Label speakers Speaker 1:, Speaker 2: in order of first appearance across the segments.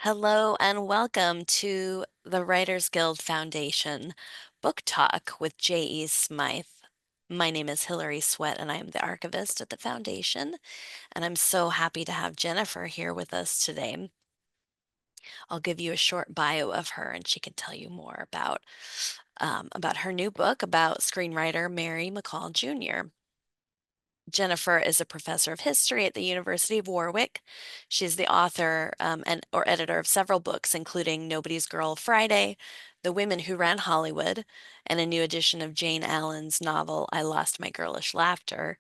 Speaker 1: Hello and welcome to the Writers Guild Foundation Book Talk with J.E. Smyth. My name is Hilary Swett and I am the archivist at the foundation, and I'm so happy to have Jennifer here with us today. I'll give you a short bio of her and she can tell you more about her new book about screenwriter Mary McCall Jr. Jennifer is a professor of history at the University of Warwick. She's the author and or editor of several books, including Nobody's Girl Friday, The Women Who Ran Hollywood, and a new edition of Jane Allen's novel I Lost My Girlish Laughter.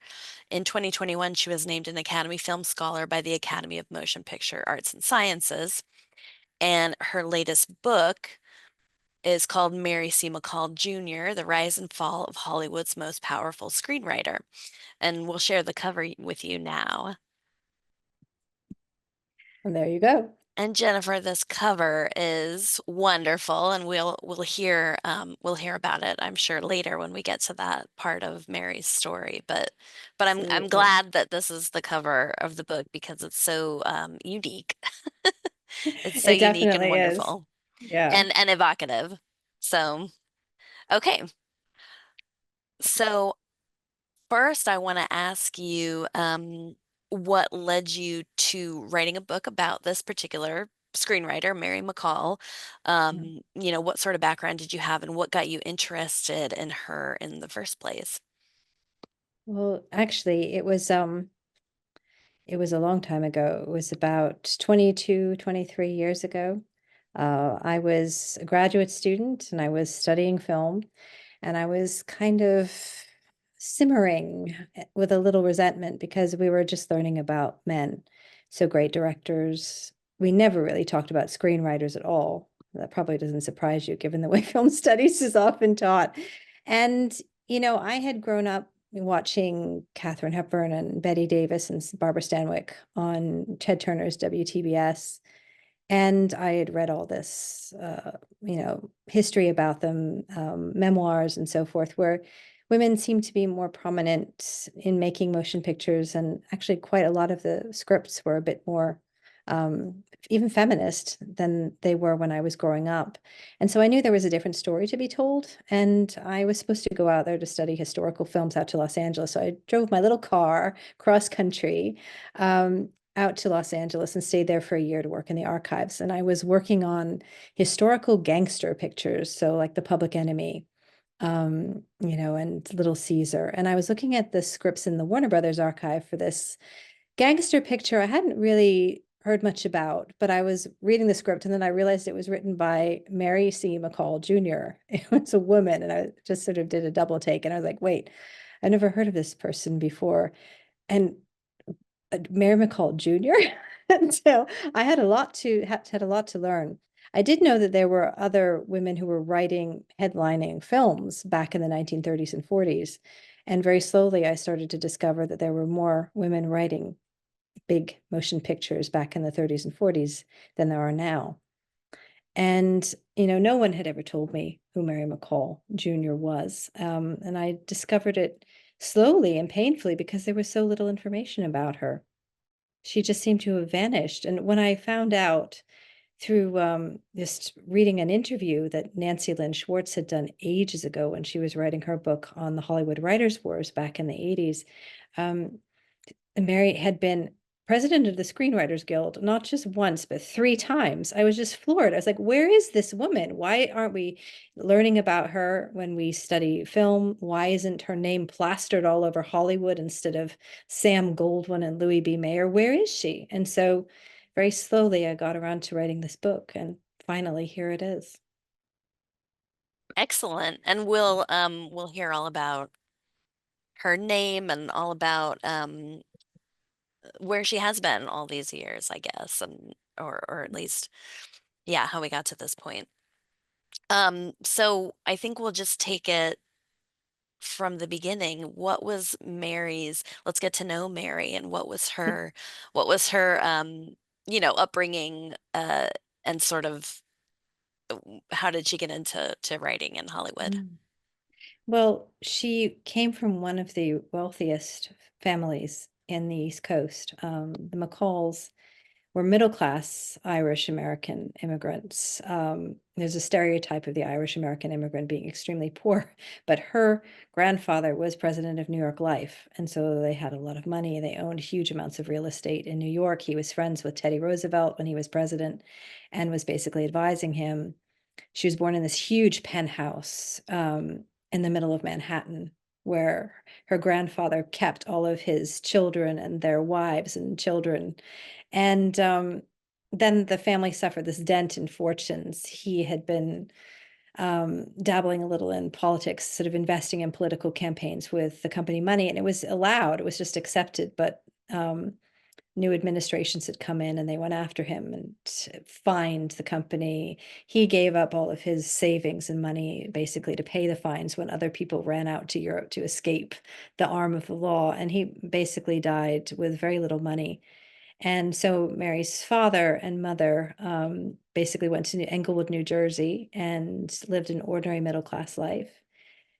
Speaker 1: In 2021, she was named an Academy Film Scholar by the Academy of Motion Picture Arts and Sciences. And her latest book is called Mary C. McCall Jr., The Rise and Fall of Hollywood's Most Powerful Screenwriter, and we'll share the cover with you now.
Speaker 2: And there you go.
Speaker 1: And Jennifer, this cover is wonderful, and we'll hear about it, I'm sure, later when we get to that part of Mary's story. But I'm
Speaker 2: Absolutely.
Speaker 1: glad that this is the cover of the book because it's so unique. It's so
Speaker 2: It
Speaker 1: unique and
Speaker 2: definitely is.
Speaker 1: wonderful
Speaker 2: Yeah.
Speaker 1: and evocative. So, okay. So first, I want to ask you what led you to writing a book about this particular screenwriter, Mary McCall. What sort of background did you have and what got you interested in her in the first place?
Speaker 2: Well, actually, it was a long time ago. It was about 22, 23 years ago. I was a graduate student and I was studying film, and I was kind of simmering with a little resentment because we were just learning about men. So great directors. We never really talked about screenwriters at all. That probably doesn't surprise you, given the way film studies is often taught. And, I had grown up watching Katharine Hepburn and Betty Davis and Barbara Stanwyck on Ted Turner's WTBS. And I had read all this, history about them, memoirs and so forth, where women seem to be more prominent in making motion pictures. And actually, quite a lot of the scripts were a bit more, even feminist than they were when I was growing up. And so I knew there was a different story to be told. And I was supposed to go out there to study historical films out to Los Angeles. So I drove my little car cross country. Out to Los Angeles and stayed there for a year to work in the archives. And I was working on historical gangster pictures, so like The Public Enemy, and Little Caesar. And I was looking at the scripts in the Warner Brothers archive for this gangster picture I hadn't really heard much about, but I was reading the script and then I realized it was written by Mary C. McCall Jr. It was a woman, and I just sort of did a double take and I was like, wait, I never heard of this person before. And Mary McCall Jr. And so I had a lot to learn. I did know that there were other women who were writing headlining films back in the 1930s and 40s. And very slowly I started to discover that there were more women writing big motion pictures back in the 30s and 40s than there are now. And, no one had ever told me who Mary McCall Jr. was. And I discovered it slowly and painfully because there was so little information about her. She just seemed to have vanished. And when I found out through just reading an interview that Nancy Lynn Schwartz had done ages ago when she was writing her book on the Hollywood Writers' Wars back in the 80s, um, Mary had been president of the Screenwriters Guild, not just once, but 3 times. I was just floored. I was like, where is this woman? Why aren't we learning about her when we study film? Why isn't her name plastered all over Hollywood instead of Sam Goldwyn and Louis B. Mayer? Where is she? And so very slowly I got around to writing this book, and finally here it is.
Speaker 1: Excellent. And we'll hear all about her name and all about where she has been all these years, I guess, and or at least yeah, how we got to this point. So I think we'll just take it from the beginning. What was let's get to know Mary and what was her upbringing and sort of how did she get into writing in Hollywood?
Speaker 2: Mm. Well, she came from one of the wealthiest families in the East Coast. The McCalls were middle-class Irish American immigrants. There's a stereotype of the Irish American immigrant being extremely poor, but her grandfather was president of New York Life, and so they had a lot of money. They owned huge amounts of real estate in New York. He was friends with Teddy Roosevelt when he was president and was basically advising him. She was born in this huge penthouse in the middle of Manhattan, where her grandfather kept all of his children and their wives and children. And then the family suffered this dent in fortunes. He had been dabbling a little in politics, sort of investing in political campaigns with the company money, and it was allowed, it was just accepted. But new administrations had come in and they went after him and fined the company. He gave up all of his savings and money basically to pay the fines when other people ran out to Europe to escape the arm of the law. And he basically died with very little money. And so Mary's father and mother basically went to Englewood, New Jersey, and lived an ordinary middle class life.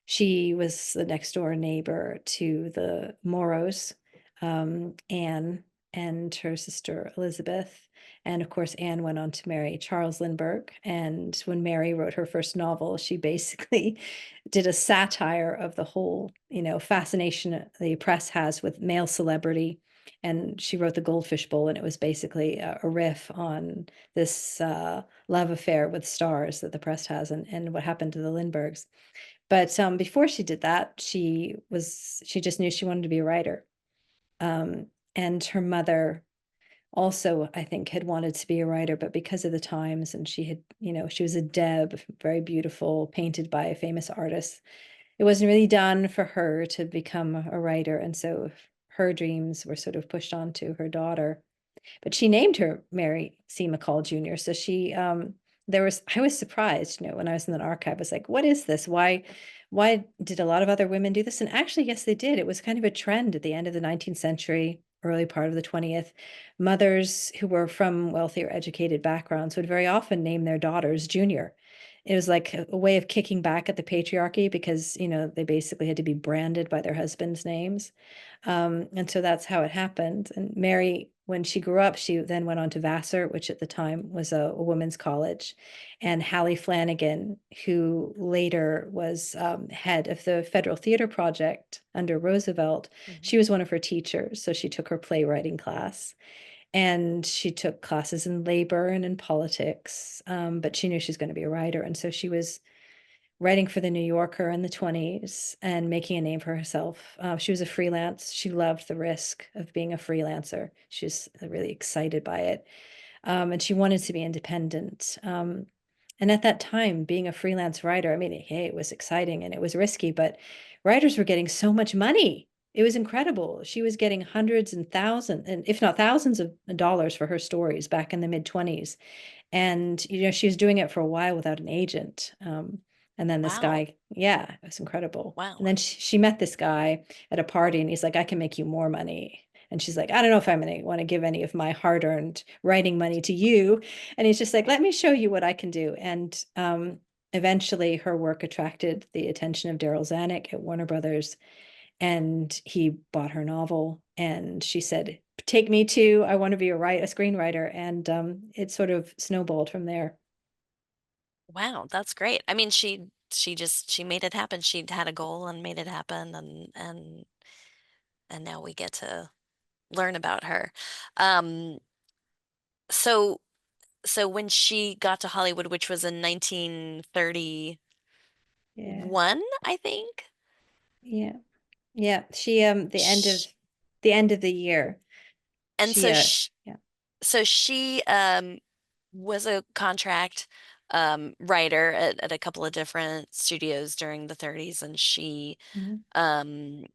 Speaker 2: She was the next door neighbor to the Morrows, Anne and her sister Elizabeth. And of course, Anne went on to marry Charles Lindbergh. And when Mary wrote her first novel, she basically did a satire of the whole, fascination the press has with male celebrity. And she wrote The Goldfish Bowl, and it was basically a riff on this love affair with stars that the press has, and what happened to the Lindberghs. But before she did that, she just knew she wanted to be a writer. Um, and her mother also, I think, had wanted to be a writer, but because of the times, and she was a Deb, very beautiful, painted by a famous artist. It wasn't really done for her to become a writer, and so her dreams were sort of pushed onto her daughter. But she named her Mary C. McCall Jr. So I was surprised, when I was in the archive, I was like, what is this? Why did a lot of other women do this? And actually, yes, they did. It was kind of a trend at the end of the 19th century, early part of the 20th. Mothers who were from wealthier educated backgrounds would very often name their daughters Junior. It was like a way of kicking back at the patriarchy because, they basically had to be branded by their husbands' names. And so that's how it happened. And Mary, when she grew up, she then went on to Vassar, which at the time was a women's college. And Hallie Flanagan, who later was head of the Federal Theater Project under Roosevelt,
Speaker 1: Mhm.
Speaker 2: she was one of her teachers. So she took her playwriting class. And she took classes in labor and in politics, but she knew she was going to be a writer. And so she was writing for the New Yorker in the 20s and making a name for herself. She was a freelance. She loved the risk of being a freelancer. She was really excited by it. And she wanted to be independent. And at that time, being a freelance writer, I mean, hey, it was exciting and it was risky, but writers were getting so much money. It was incredible. She was getting hundreds and thousands, and if not thousands of dollars for her stories back in the mid 20s. And, she was doing it for a while without an agent. And then this
Speaker 1: Wow.
Speaker 2: guy, yeah, it was incredible. And
Speaker 1: Wow.
Speaker 2: then she met this guy at a party and he's like, I can make you more money. And she's like, I don't know if I'm going to want to give any of my hard earned writing money to you. And he's just like, let me show you what I can do. And eventually her work attracted the attention of Daryl Zanuck at Warner Brothers. And he bought her novel. And she said, take me too. I want to be a screenwriter. And it sort of snowballed from there.
Speaker 1: Wow, that's great. I mean, she made it happen. She'd had a goal and made it happen, and now we get to learn about her. Um, so so when she got to Hollywood, which was in 1931,
Speaker 2: Yeah.
Speaker 1: I think.
Speaker 2: Yeah. Yeah. She
Speaker 1: Sh
Speaker 2: the end of the year,
Speaker 1: and
Speaker 2: she
Speaker 1: so sh
Speaker 2: yeah.
Speaker 1: so she was a contract writer at a couple of different studios during the 30s, and
Speaker 2: Mhm.
Speaker 1: um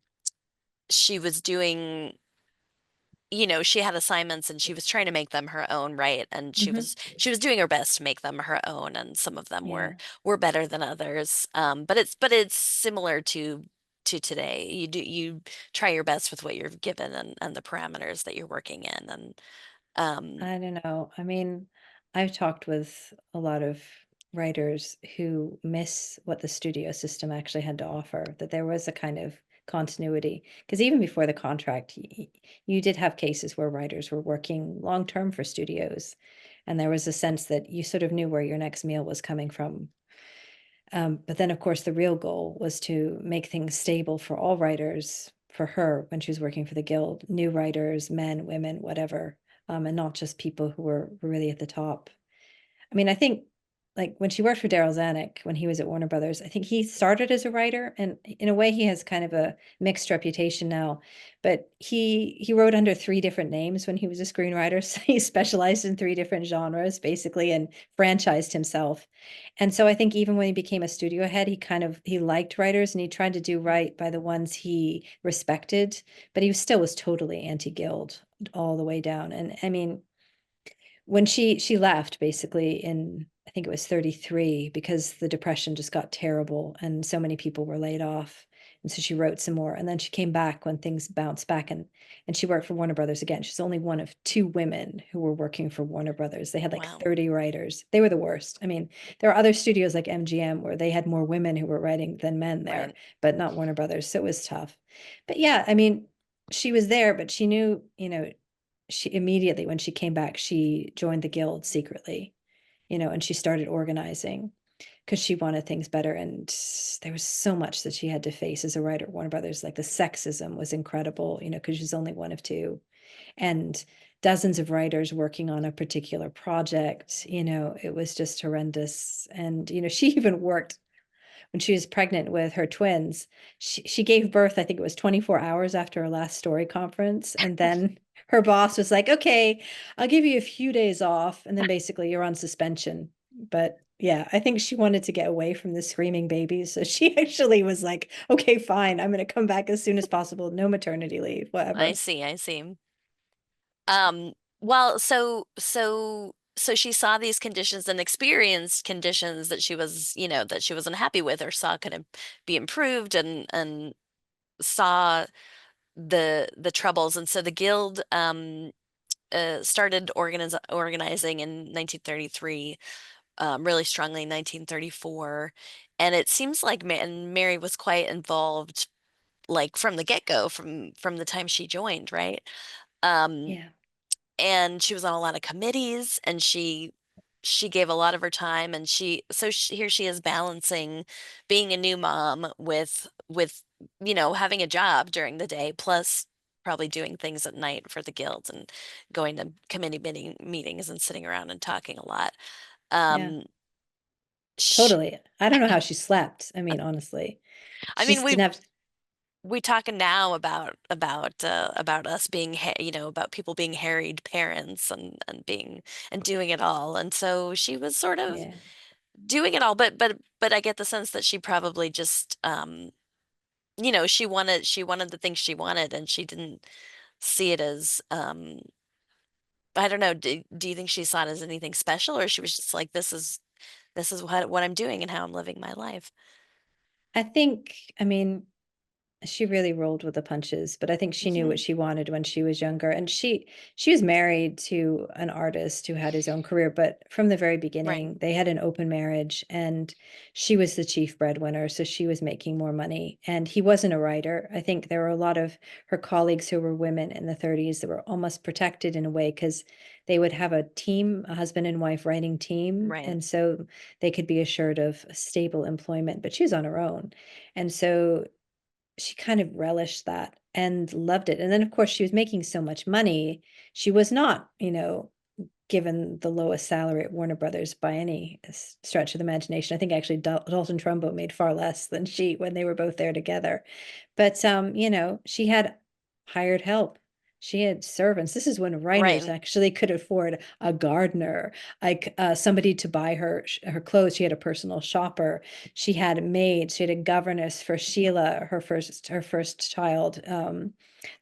Speaker 1: she was doing, she had assignments and she was trying to make them her own, right? And
Speaker 2: Mhm.
Speaker 1: she was doing her best to make them her own, and some of them
Speaker 2: Yeah.
Speaker 1: were better than others. But it's similar to today. You try your best with what you're given, and the parameters that you're working in. And um
Speaker 2: I don't know. I mean, I've talked with a lot of writers who miss what the studio system actually had to offer, that there was a kind of continuity. Because even before the contract, you did have cases where writers were working long term for studios, and there was a sense that you sort of knew where your next meal was coming from. But then, of course, the real goal was to make things stable for all writers, for her when she was working for the Guild, new writers, men, women, whatever, and not just people who were really at the top. I mean, I think like when she worked for Daryl Zanuck, when he was at Warner Brothers, I think he started as a writer, and in a way he has kind of a mixed reputation now, but he wrote under three different names when he was a screenwriter. So he specialized in three different genres basically and franchised himself. And so I think even when he became a studio head, he liked writers and he tried to do right by the ones he respected, but he still was totally anti-guild all the way down. And I mean, when she left basically in, I think it was 33, because the depression just got terrible and so many people were laid off. And so she wrote some more, and then she came back when things bounced back, and she worked for Warner Brothers again. She's only one of two women who were working for Warner Brothers. They had like
Speaker 1: Wow.
Speaker 2: 30 writers. They were the worst. I mean, there are other studios like MGM where they had more women who were writing than men there,
Speaker 1: Right.
Speaker 2: but not Warner Brothers. So it was tough. But yeah, I mean, she was there, but she knew, she immediately when she came back, she joined the Guild secretly, and she started organizing because she wanted things better. And there was so much that she had to face as a writer at Warner Brothers. Like the sexism was incredible, because she's only one of two, and dozens of writers working on a particular project. It was just horrendous. And she even worked when she was pregnant with her twins. She gave birth, I think it was 24 hours after her last story conference. And then her boss was like, okay, I'll give you a few days off. And then basically you're on suspension. But yeah, I think she wanted to get away from the screaming babies. So she actually was like, okay, fine, I'm going to come back as soon as possible. No maternity leave,
Speaker 1: I
Speaker 2: whatever.
Speaker 1: see, I see. Well, so she saw these conditions and experienced conditions that she was, that she was unhappy with or saw could be improved, and saw the troubles. And so the guild started organizing in 1933, really strongly in 1934. And it seems like and Mary was quite involved, like from the get-go, from the time she joined, right? Um,
Speaker 2: Yeah.
Speaker 1: and she was on a lot of committees, and she gave a lot of her time, and here she is balancing being a new mom with having a job during the day, plus probably doing things at night for the guild and going to committee meetings and sitting around and talking a lot.
Speaker 2: Yeah.
Speaker 1: um sh
Speaker 2: Totally. I don't know how she slept. I mean, honestly,
Speaker 1: I
Speaker 2: she
Speaker 1: mean,
Speaker 2: just didn't have.
Speaker 1: we talking now about us being about people being harried parents, and being and doing it all. And so she was sort of
Speaker 2: Yeah.
Speaker 1: doing it all, but I get the sense that she probably just she wanted the things she wanted, and she didn't see it as I don't know, do you think she saw it as anything special, or she was just like, this is what I'm doing and how I'm living my life?
Speaker 2: I think, I mean, she really rolled with the punches, but I think she knew
Speaker 1: Hmm.
Speaker 2: what she wanted when she was younger. And she was married to an artist who had his own career, but from the very
Speaker 1: Right.
Speaker 2: beginning, they had an open marriage, and she was the chief breadwinner, so she was making more money. And he wasn't a writer. I think there were a lot of her colleagues who were women in the 30s that were almost protected in a way because they would have a team, a husband and wife writing team,
Speaker 1: Right.
Speaker 2: and so they could be assured of stable employment, but she was on her own. And so she kind of relished that and loved it. And then, of course, she was making so much money. She was not, given the lowest salary at Warner Brothers by any stretch of the imagination. I think actually Dalton Trumbo made far less than she when they were both there together. But she had hired help. She had servants. This is when writers
Speaker 1: Right.
Speaker 2: actually could afford a gardener, like somebody to buy her clothes. She had a personal shopper. She had maids. She had a governess for Sheila, her first child.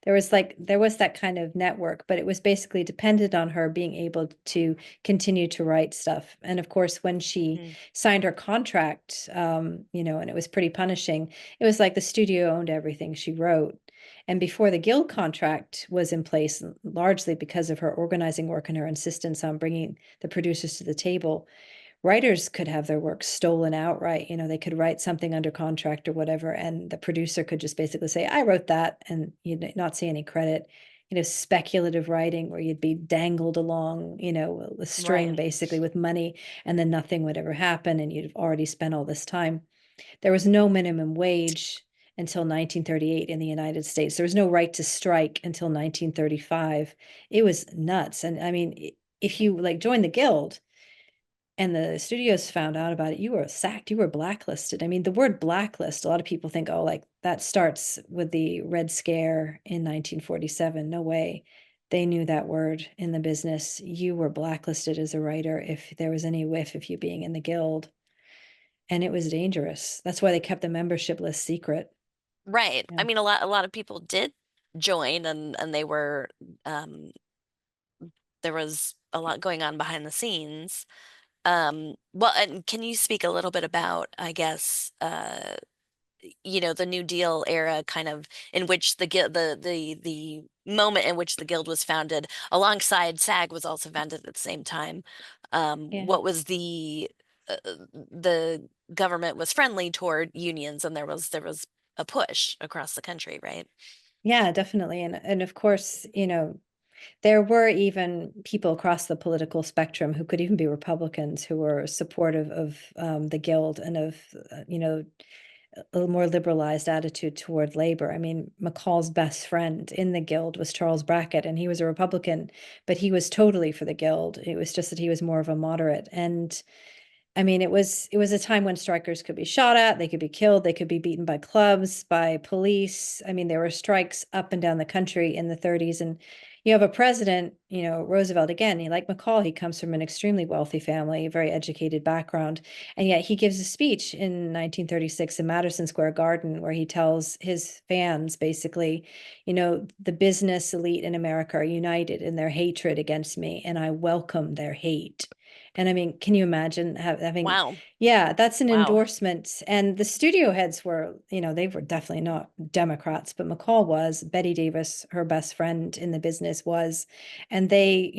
Speaker 2: There was that kind of network, but it was basically dependent on her being able to continue to write stuff. And of course, when she
Speaker 1: Mhm.
Speaker 2: signed her contract, and it was pretty punishing, it was like the studio owned everything she wrote. And before the guild contract was in place, largely because of her organizing work and her insistence on bringing the producers to the table, writers could have their work stolen outright. They could write something under contract or whatever, and the producer could just basically say, I wrote that, and you'd not see any credit. Speculative writing where you'd be dangled along, a string
Speaker 1: Right.
Speaker 2: basically with money, and then nothing would ever happen, and you'd already spent all this time. There was no minimum wage until 1938 in the United States. There was no right to strike until 1935. It was nuts. And I mean, if you like joined the guild and the studios found out about it, you were sacked, you were blacklisted. I mean, the word blacklist, a lot of people think, oh, like that starts with the Red Scare in 1947. No way. They knew that word in the business. You were blacklisted as a writer if there was any whiff of you being in the guild. And it was dangerous. That's why they kept the membership list secret.
Speaker 1: Right.
Speaker 2: Yeah.
Speaker 1: I mean, a lot of people did join, and they were um there was a lot going on behind the scenes. Well, and can you speak a little bit about, I guess, the New Deal era, kind of in which the guild, the moment in which the guild was founded, alongside SAG was also founded at the same time.
Speaker 2: Yeah.
Speaker 1: What was the government was friendly toward unions, and there was a push across the country, right?
Speaker 2: Yeah, definitely. And of course, there were even people across the political spectrum who could even be Republicans who were supportive of the Guild and of, a more liberalized attitude toward labor. I mean, McCall's best friend in the Guild was Charles Brackett, and he was a Republican, but he was totally for the Guild. It was just that he was more of a moderate. And I mean, it was a time when strikers could be shot at, they could be killed, they could be beaten by clubs, by police. I mean, there were strikes up and down the country in the 30s. And you have a president, Roosevelt again, like McCall, he comes from an extremely wealthy family, a very educated background. And yet he gives a speech in 1936 in Madison Square Garden where he tells his fans basically, the business elite in America are united in their hatred against me, and I welcome their hate. And I mean, can you imagine having,
Speaker 1: Wow.
Speaker 2: yeah, that's an
Speaker 1: Wow.
Speaker 2: endorsement. And the studio heads were, they were definitely not Democrats, but McCall was, Betty Davis, her best friend in the business was, and they,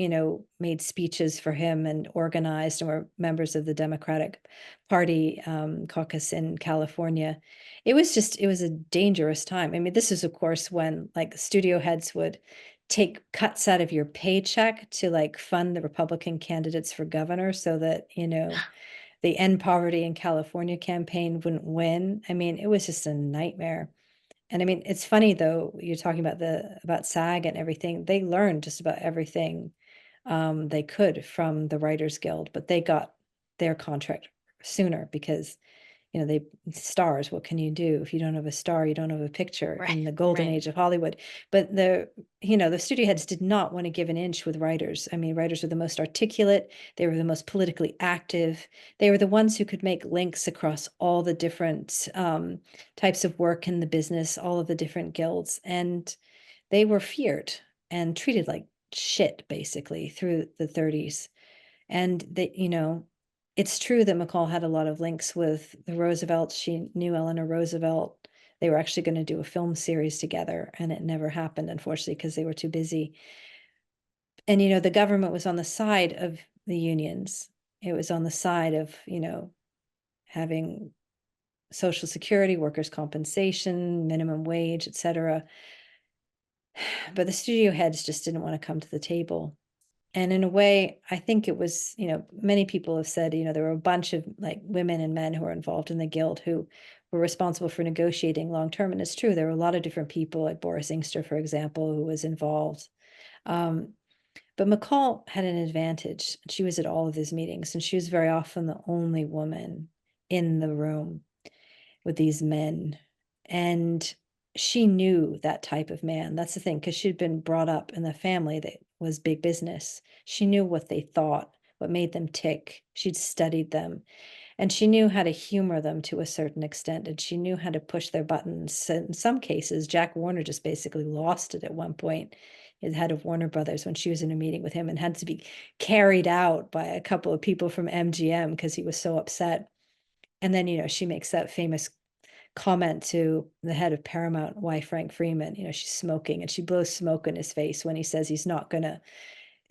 Speaker 2: made speeches for him and organized and were members of the Democratic Party caucus in California. It was a dangerous time. I mean, this is, of course, when like studio heads would take cuts out of your paycheck to like fund the Republican candidates for governor so that, the End Poverty in California campaign wouldn't win. I mean, it was just a nightmare. And I mean, it's funny though, you're talking about about SAG and everything. They learned just about everything they could from the Writers Guild, but they got their contract sooner because they stars, what can you do? If you don't have a star, you don't have a picture
Speaker 1: Right.
Speaker 2: in the golden
Speaker 1: Right.
Speaker 2: age of Hollywood. But the studio heads did not want to give an inch with writers. I mean, writers were the most articulate, they were the most politically active. They were the ones who could make links across all the different types of work in the business, all of the different guilds. And they were feared and treated like shit basically through the 30s. And it's true that McCall had a lot of links with the Roosevelts. She knew Eleanor Roosevelt. They were actually going to do a film series together, and it never happened, unfortunately, because they were too busy. And the government was on the side of the unions. It was on the side of, having Social Security, workers' compensation, minimum wage, etc. But the studio heads just didn't want to come to the table. And in a way, I think it was, many people have said, there were a bunch of like women and men who were involved in the guild who were responsible for negotiating long term. And it's true, there were a lot of different people, like Boris Inkster, for example, who was involved. Um, but McCall had an advantage. She was at all of his meetings, and she was very often the only woman in the room with these men. And she knew that type of man. That's the thing, because she'd been brought up in the family that was big business. She knew what they thought, what made them tick. She'd studied them, and she knew how to humor them to a certain extent, and she knew how to push their buttons. So in some cases, Jack Warner just basically lost it at one point, the head of Warner Brothers, when she was in a meeting with him and had to be carried out by a couple of people from MGM because he was so upset. And then, she makes that famous comment to the head of Paramount, why Frank Freeman, she's smoking, and she blows smoke in his face when he says he's not going to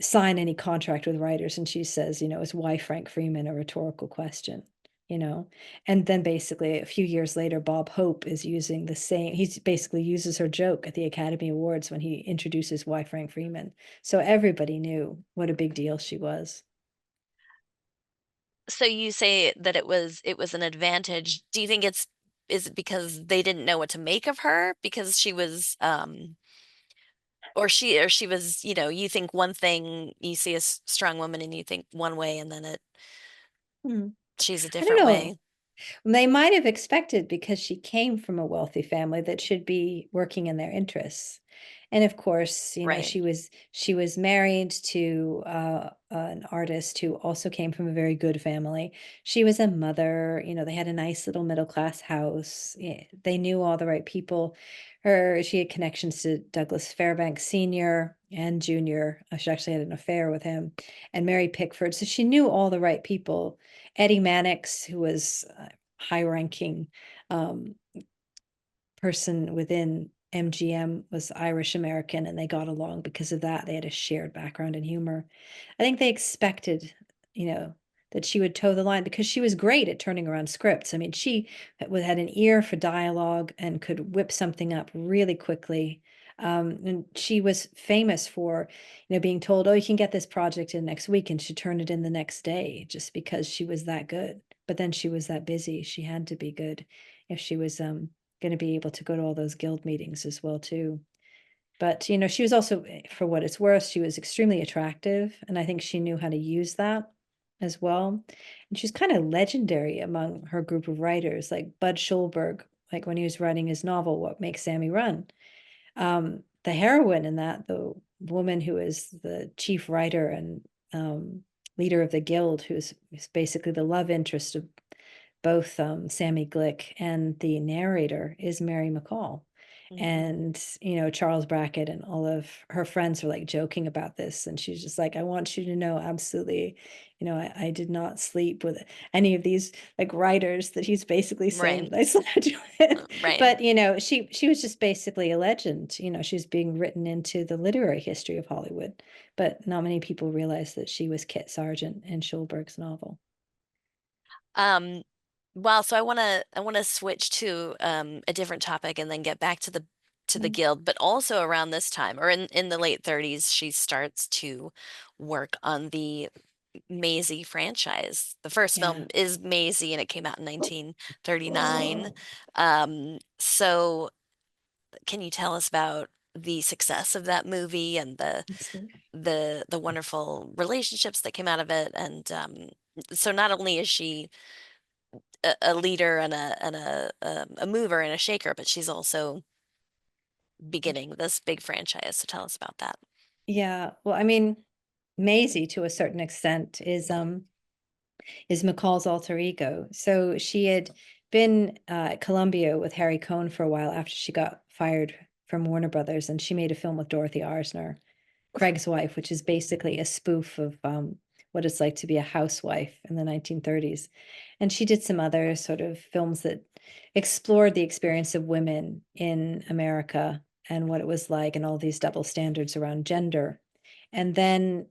Speaker 2: sign any contract with writers. And she says, is why Frank Freeman a rhetorical question? you know and then basically a few years later, Bob Hope is using the same, he basically uses her joke at the Academy Awards when he introduces why Frank Freeman. So everybody knew what a big deal she was.
Speaker 1: So you say that it was an advantage. Do you think is it because they didn't know what to make of her because she was or she was, you think one thing, you see a strong woman and you think one way and then
Speaker 2: Hmm.
Speaker 1: she's a
Speaker 2: I don't
Speaker 1: different
Speaker 2: know.
Speaker 1: way.
Speaker 2: They might have expected, because she came from a wealthy family, that should be working in their interests. And of course,
Speaker 1: Right.
Speaker 2: she was married to an artist who also came from a very good family. She was a mother, they had a nice little middle class house. They knew all the right people. She had connections to Douglas Fairbanks Sr. and Jr. She actually had an affair with him, and Mary Pickford. So she knew all the right people. Eddie Mannix, who was high-ranking um, person within MGM, was Irish American, and they got along because of that. They had a shared background in humor. I think they expected, you know, that she would toe the line because she was great at turning around scripts. I mean, she had an ear for dialogue and could whip something up really quickly. And she was famous for, being told, "Oh, you can get this project in next week," and she turned it in the next day just because she was that good. But then she was that busy; she had to be good if she was going to be able to go to all those guild meetings as well too. But she was also, for what it's worth, she was extremely attractive, and I think she knew how to use that as well. And she's kind of legendary among her group of writers, like Bud Schulberg, like when he was writing his novel What Makes Sammy Run. The heroine in that, the woman who is the chief writer and leader of the guild, who's basically the love interest of both Sammy Glick and the narrator, is Mary McCall.
Speaker 1: Hmm.
Speaker 2: And, Charles Brackett and all of her friends were like joking about this. And she's just like, "I want you to know, absolutely, I did not sleep with any of these like writers that he's basically saying
Speaker 1: Right.
Speaker 2: that I slept with."
Speaker 1: Right.
Speaker 2: But, she was just basically a legend. She's being written into the literary history of Hollywood. But not many people realize that she was Kit Sargent in Schulberg's novel.
Speaker 1: Um, well, so I want to switch to a different topic and then get back to the
Speaker 2: Mm.
Speaker 1: guild, but also around this time or in the late 30s, she starts to work on the Maisie franchise. The first
Speaker 2: Yeah.
Speaker 1: film is Maisie and it came out in 1939. So can you tell us about the success of that movie and the
Speaker 2: Let's see.
Speaker 1: the wonderful relationships that came out of it? And so not only is she a leader and a mover and a shaker, but she's also beginning this big franchise. So tell us about that.
Speaker 2: Yeah. Well, I mean, Maisie, to a certain extent, is McCall's alter ego. So she had been at Columbia with Harry Cohn for a while after she got fired from Warner Brothers, and she made a film with Dorothy Arzner, Craig's Wife, which is basically a spoof of what it's like to be a housewife in the 1930s. And she did some other sort of films that explored the experience of women in America and what it was like, and all these double standards around gender. And then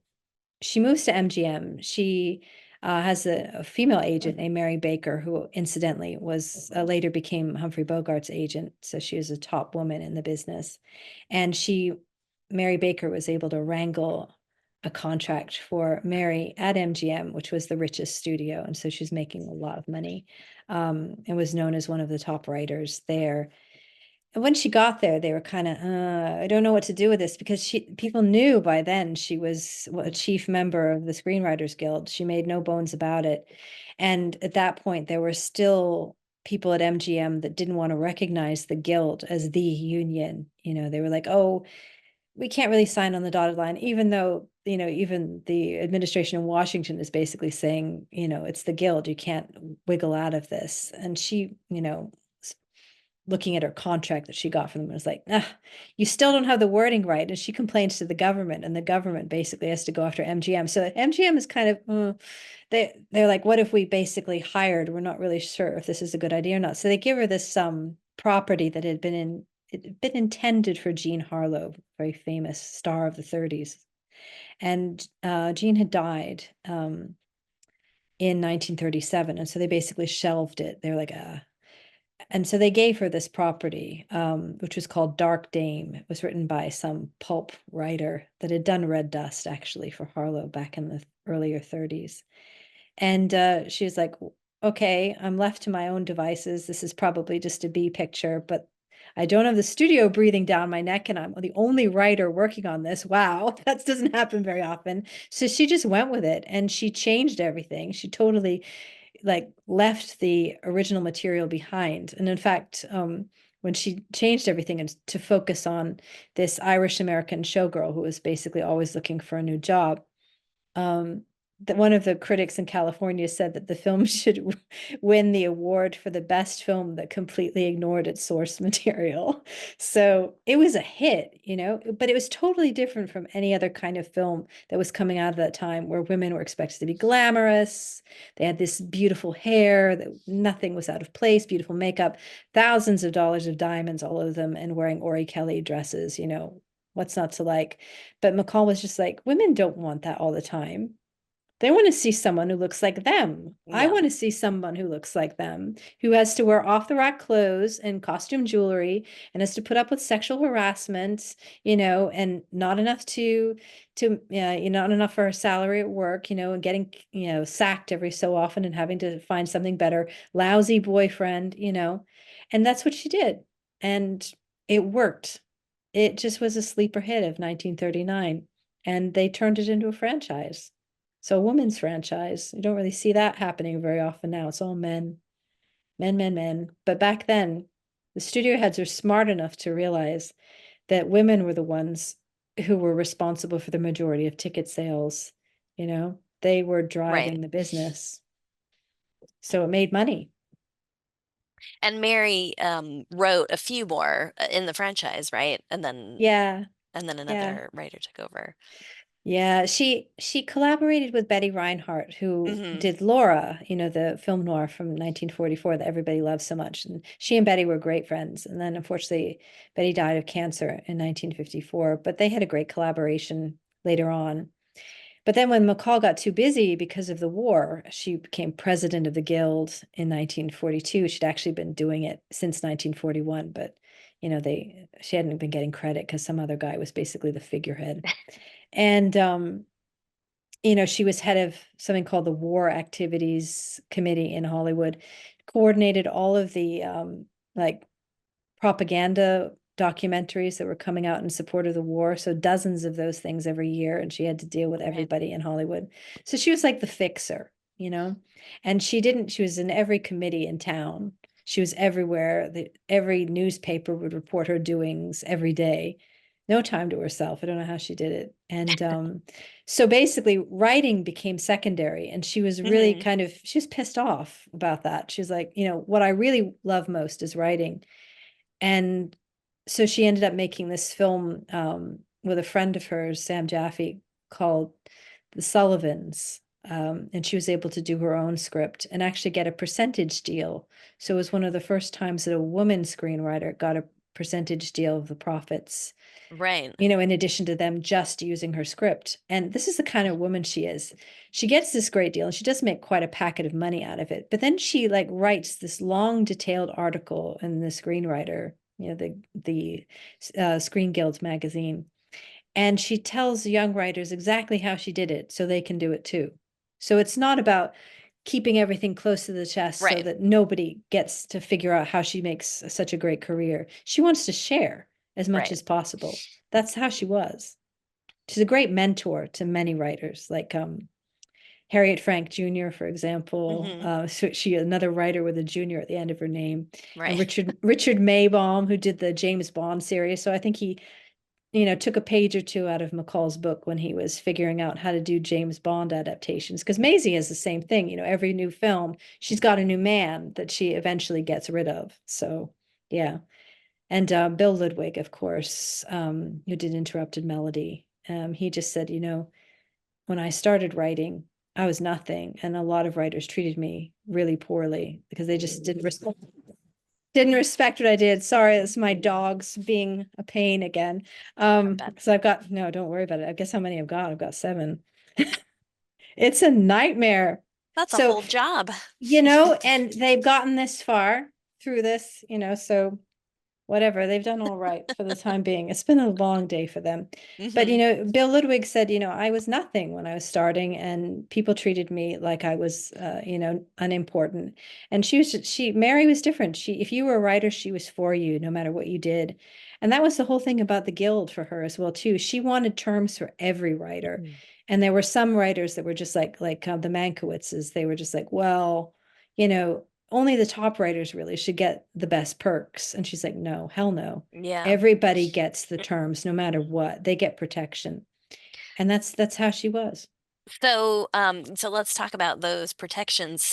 Speaker 2: she moves to MGM. She has a female agent named Mary Baker, who incidentally was later became Humphrey Bogart's agent. So she was a top woman in the business. And Mary Baker was able to wrangle a contract for Mary at MGM, which was the richest studio. And so she's making a lot of money, and was known as one of the top writers there. And when she got there, they were kind of, I don't know what to do with this, because people knew by then she was a chief member of the Screenwriters Guild. She made no bones about it. And at that point, there were still people at MGM that didn't want to recognize the guild as the union. They were like, "Oh, we can't really sign on the dotted line," even though, even the administration in Washington is basically saying, it's the guild, you can't wiggle out of this. And she, looking at her contract that she got from them, was like, "You still don't have the wording right." And she complains to the government, and the government basically has to go after MGM. So MGM is kind of, they're like, "What if we basically hired? We're not really sure if this is a good idea or not." So they give her this property that it had been intended for Jean Harlow, very famous star of the 30s. And Jean had died in 1937. And so they basically shelved it. They were like, and so they gave her this property, which was called Dark Dame. It was written by some pulp writer that had done Red Dust actually for Harlow back in the earlier 30s. And she was like, okay, I'm left to my own devices. This is probably just a B picture, but I don't have the studio breathing down my neck, and I'm the only writer working on this. Wow, that doesn't happen very often. So she just went with it and she changed everything. She totally like left the original material behind. And in fact, when she changed everything and to focus on this Irish American showgirl who was basically always looking for a new job, um, that one of the critics in California said that the film should win the award for the best film that completely ignored its source material. So it was a hit, but it was totally different from any other kind of film that was coming out of that time where women were expected to be glamorous. They had this beautiful hair, that nothing was out of place, beautiful makeup, thousands of dollars of diamonds, all of them, and wearing Ori Kelly dresses, what's not to like? But McCall was just like, women don't want that all the time. They want to see someone who looks like them. I
Speaker 1: Yeah.
Speaker 2: want to see someone who looks like them, who has to wear off the rack clothes and costume jewelry and has to put up with sexual harassment, and not enough not enough for her salary at work, and getting, sacked every so often and having to find something better, lousy boyfriend, and that's what she did. And it worked. It just was a sleeper hit of 1939, and they turned it into a franchise. So a women's franchise. You don't really see that happening very often now. It's all men, men, men, men. But back then, the studio heads were smart enough to realize that women were the ones who were responsible for the majority of ticket sales. They were
Speaker 1: Right.
Speaker 2: driving the business. So it made money.
Speaker 1: And Mary wrote a few more in the franchise, right?
Speaker 2: Yeah,
Speaker 1: And then
Speaker 2: yeah.
Speaker 1: another writer took over.
Speaker 2: Yeah, she collaborated with Betty Reinhardt, who
Speaker 1: Hmm.
Speaker 2: did Laura, the film noir from 1944 that everybody loves so much. And she and Betty were great friends. And then unfortunately, Betty died of cancer in 1954, but they had a great collaboration later on. But then when McCall got too busy because of the war, she became president of the Guild in 1942. She'd actually been doing it since 1941, but she hadn't been getting credit because some other guy was basically the figurehead. And she was head of something called the War Activities Committee in Hollywood, coordinated all of the like propaganda documentaries that were coming out in support of the war. So dozens of those things every year, and she had to deal with
Speaker 1: Right.
Speaker 2: everybody in Hollywood. So she was like the fixer. And she was in every committee in town. She was everywhere. Every newspaper would report her doings every day. No time to herself. I don't know how she did it. And so basically writing became secondary, and she was really
Speaker 1: Hmm.
Speaker 2: she was pissed off about that. She was like, what I really love most is writing. And so she ended up making this film with a friend of hers, Sam Jaffe, called The Sullivans. And she was able to do her own script and actually get a percentage deal. So it was one of the first times that a woman screenwriter got a percentage deal of the profits,
Speaker 1: Right.
Speaker 2: in addition to them just using her script. And this is the kind of woman she is. She gets this great deal and she does make quite a packet of money out of it. But then she like writes this long, detailed article in the Screenwriter, the Screen Guild magazine. And she tells young writers exactly how she did it so they can do it too. So it's not about keeping everything close to the chest so
Speaker 1: Right.
Speaker 2: that nobody gets to figure out how she makes such a great career. She wants to share as much
Speaker 1: Right.
Speaker 2: as possible. That's how she was. She's a great mentor to many writers, like Harriet Frank Jr., for example.
Speaker 1: Hmm.
Speaker 2: So she another writer with a junior at the end of her name, and
Speaker 1: Right.
Speaker 2: Richard Maybaum, who did the James Bond series. So I think he took a page or two out of McCall's book when he was figuring out how to do James Bond adaptations. Because Maisie is the same thing. Every new film, she's got a new man that she eventually gets rid of. So, yeah. And Bill Ludwig, of course, who did Interrupted Melody, he just said, when I started writing, I was nothing. And a lot of writers treated me really poorly because they just didn't respect. didn't respect what I did. Sorry, it's my dogs being a pain again.
Speaker 1: I bet.
Speaker 2: So I've got, no, don't worry about it. I guess how many I've got? I've got seven. It's a nightmare.
Speaker 1: That's a
Speaker 2: So,
Speaker 1: whole job.
Speaker 2: and they've gotten this far through this, so whatever, they've done all right for the time being. It's been a long day for them. But,
Speaker 1: Hmm.
Speaker 2: Bill Ludwig said, I was nothing when I was starting, and people treated me like I was, unimportant. And Mary was different. If you were a writer, she was for you, no matter what you did. And that was the whole thing about the Guild for her as well, too. She wanted terms for every writer.
Speaker 1: Mm.
Speaker 2: And there were some writers that were just like the Mankowitzes. They were just like, well, you know, only the top writers really should get the best perks. And she's like, no, hell no.
Speaker 1: Yeah.
Speaker 2: Everybody gets the terms no matter what. They get protection. And that's how she was.
Speaker 1: So let's talk about those protections.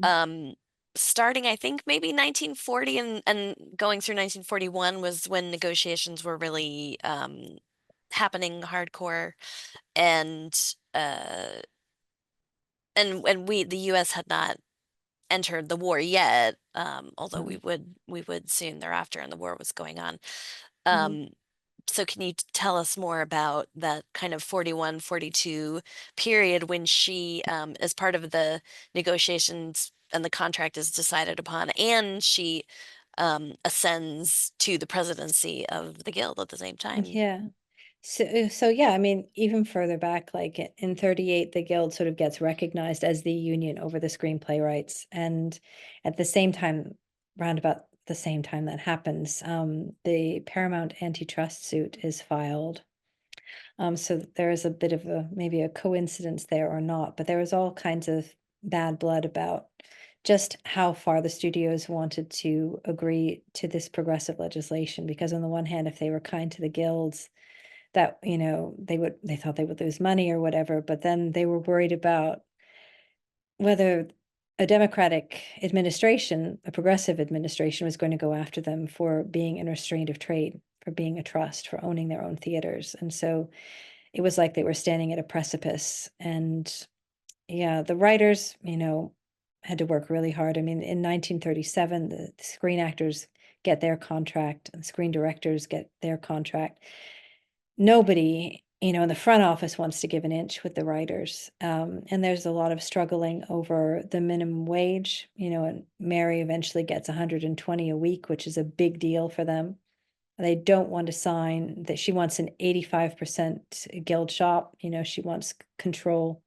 Speaker 1: Um, Starting, I think maybe 1940 and going through 1941 was when negotiations were really happening hardcore, and uh, and the U.S. had not entered the war yet, although
Speaker 2: Mm-hmm.
Speaker 1: we would soon thereafter, and the war was going on.
Speaker 2: Mm-hmm.
Speaker 1: Um, so can you tell us more about that kind of 41, 42 period when she is part of the negotiations and the contract is decided upon, and she ascends to the presidency of the guild at the same time?
Speaker 2: Yeah. So yeah, I mean, even further back, like in 38, the Guild sort of gets recognized as the union over the screenplay rights. And at the same time, round about the same time that happens, the Paramount antitrust suit is filed. So there is a bit of maybe a coincidence there or not, but there was all kinds of bad blood about just how far the studios wanted to agree to this progressive legislation. Because on the one hand, if they were kind to the guilds, that they thought they would lose money or whatever, but then they were worried about whether a democratic administration, a progressive administration, was going to go after them for being in restraint of trade, for being a trust, for owning their own theaters. And so it was like they were standing at a precipice. And yeah, the writers, had to work really hard. I mean, in 1937, the screen actors get their contract and screen directors get their contract. Nobody, in the front office wants to give an inch with the writers. And there's a lot of struggling over the minimum wage, and Mary eventually gets 120 a week, which is a big deal for them. They don't want to sign that. She wants an 85% guild shop. She wants control.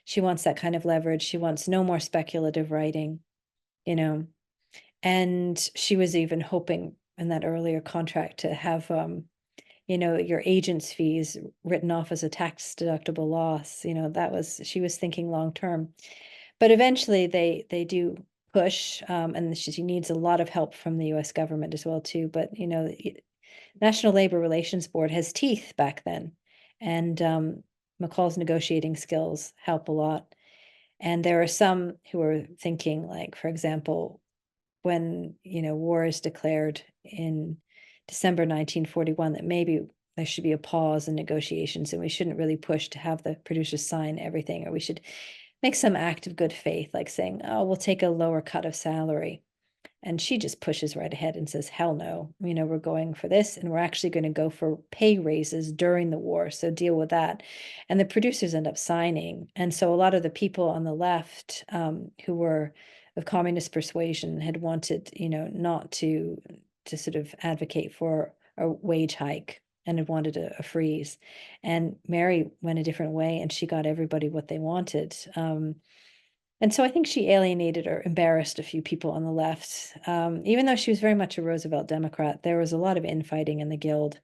Speaker 2: She wants that kind of leverage. She wants no more speculative writing, you know. And she was even hoping in that earlier contract to have your agent's fees written off as a tax deductible loss. She was thinking long term. But eventually they do push, and she needs a lot of help from the US government as well too. But the National Labor Relations Board has teeth back then. And McCall's negotiating skills help a lot. And there are some who are thinking, like, for example, when war is declared in December 1941, that maybe there should be a pause in negotiations and we shouldn't really push to have the producers sign everything, or we should make some act of good faith, like saying, oh, we'll take a lower cut of salary. And she just pushes right ahead and says, hell no, we're going for this. And we're actually going to go for pay raises during the war. So deal with that. And the producers end up signing. And so a lot of the people on the left, who were of communist persuasion, had wanted, not to sort of advocate for a wage hike, and had wanted a freeze. And Mary went a different way, and she got everybody what they wanted. And so I think she alienated or embarrassed a few people on the left. Even though she was very much a Roosevelt Democrat, there was a lot of infighting in the Guild.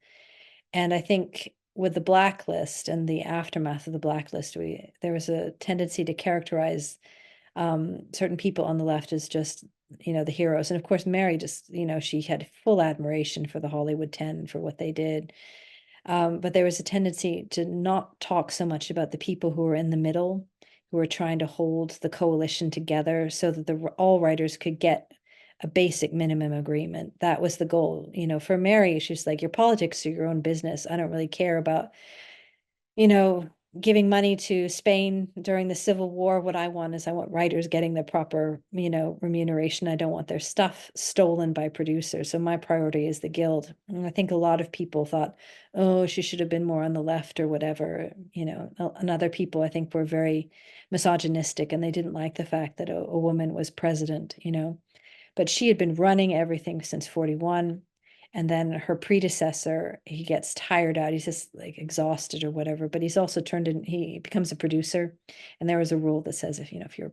Speaker 2: And I think with the blacklist and the aftermath of the blacklist, there was a tendency to characterize certain people on the left as just, the heroes. And of course, Mary just, she had full admiration for the Hollywood 10 for what they did. But there was a tendency to not talk so much about the people who were in the middle, who were trying to hold the coalition together so that all writers could get a basic minimum agreement. That was the goal. For Mary, she's like, your politics are your own business. I don't really care about, giving money to Spain during the Civil War. What I want is I want writers getting the proper, remuneration. I don't want their stuff stolen by producers. So my priority is the guild. And I think a lot of people thought, oh, she should have been more on the left or whatever, and other people I think were very misogynistic and they didn't like the fact that a woman was president. But she had been running everything since 41. And then her predecessor, he gets tired out. He's just like exhausted or whatever, but he's also he becomes a producer. And there was a rule that says if you're a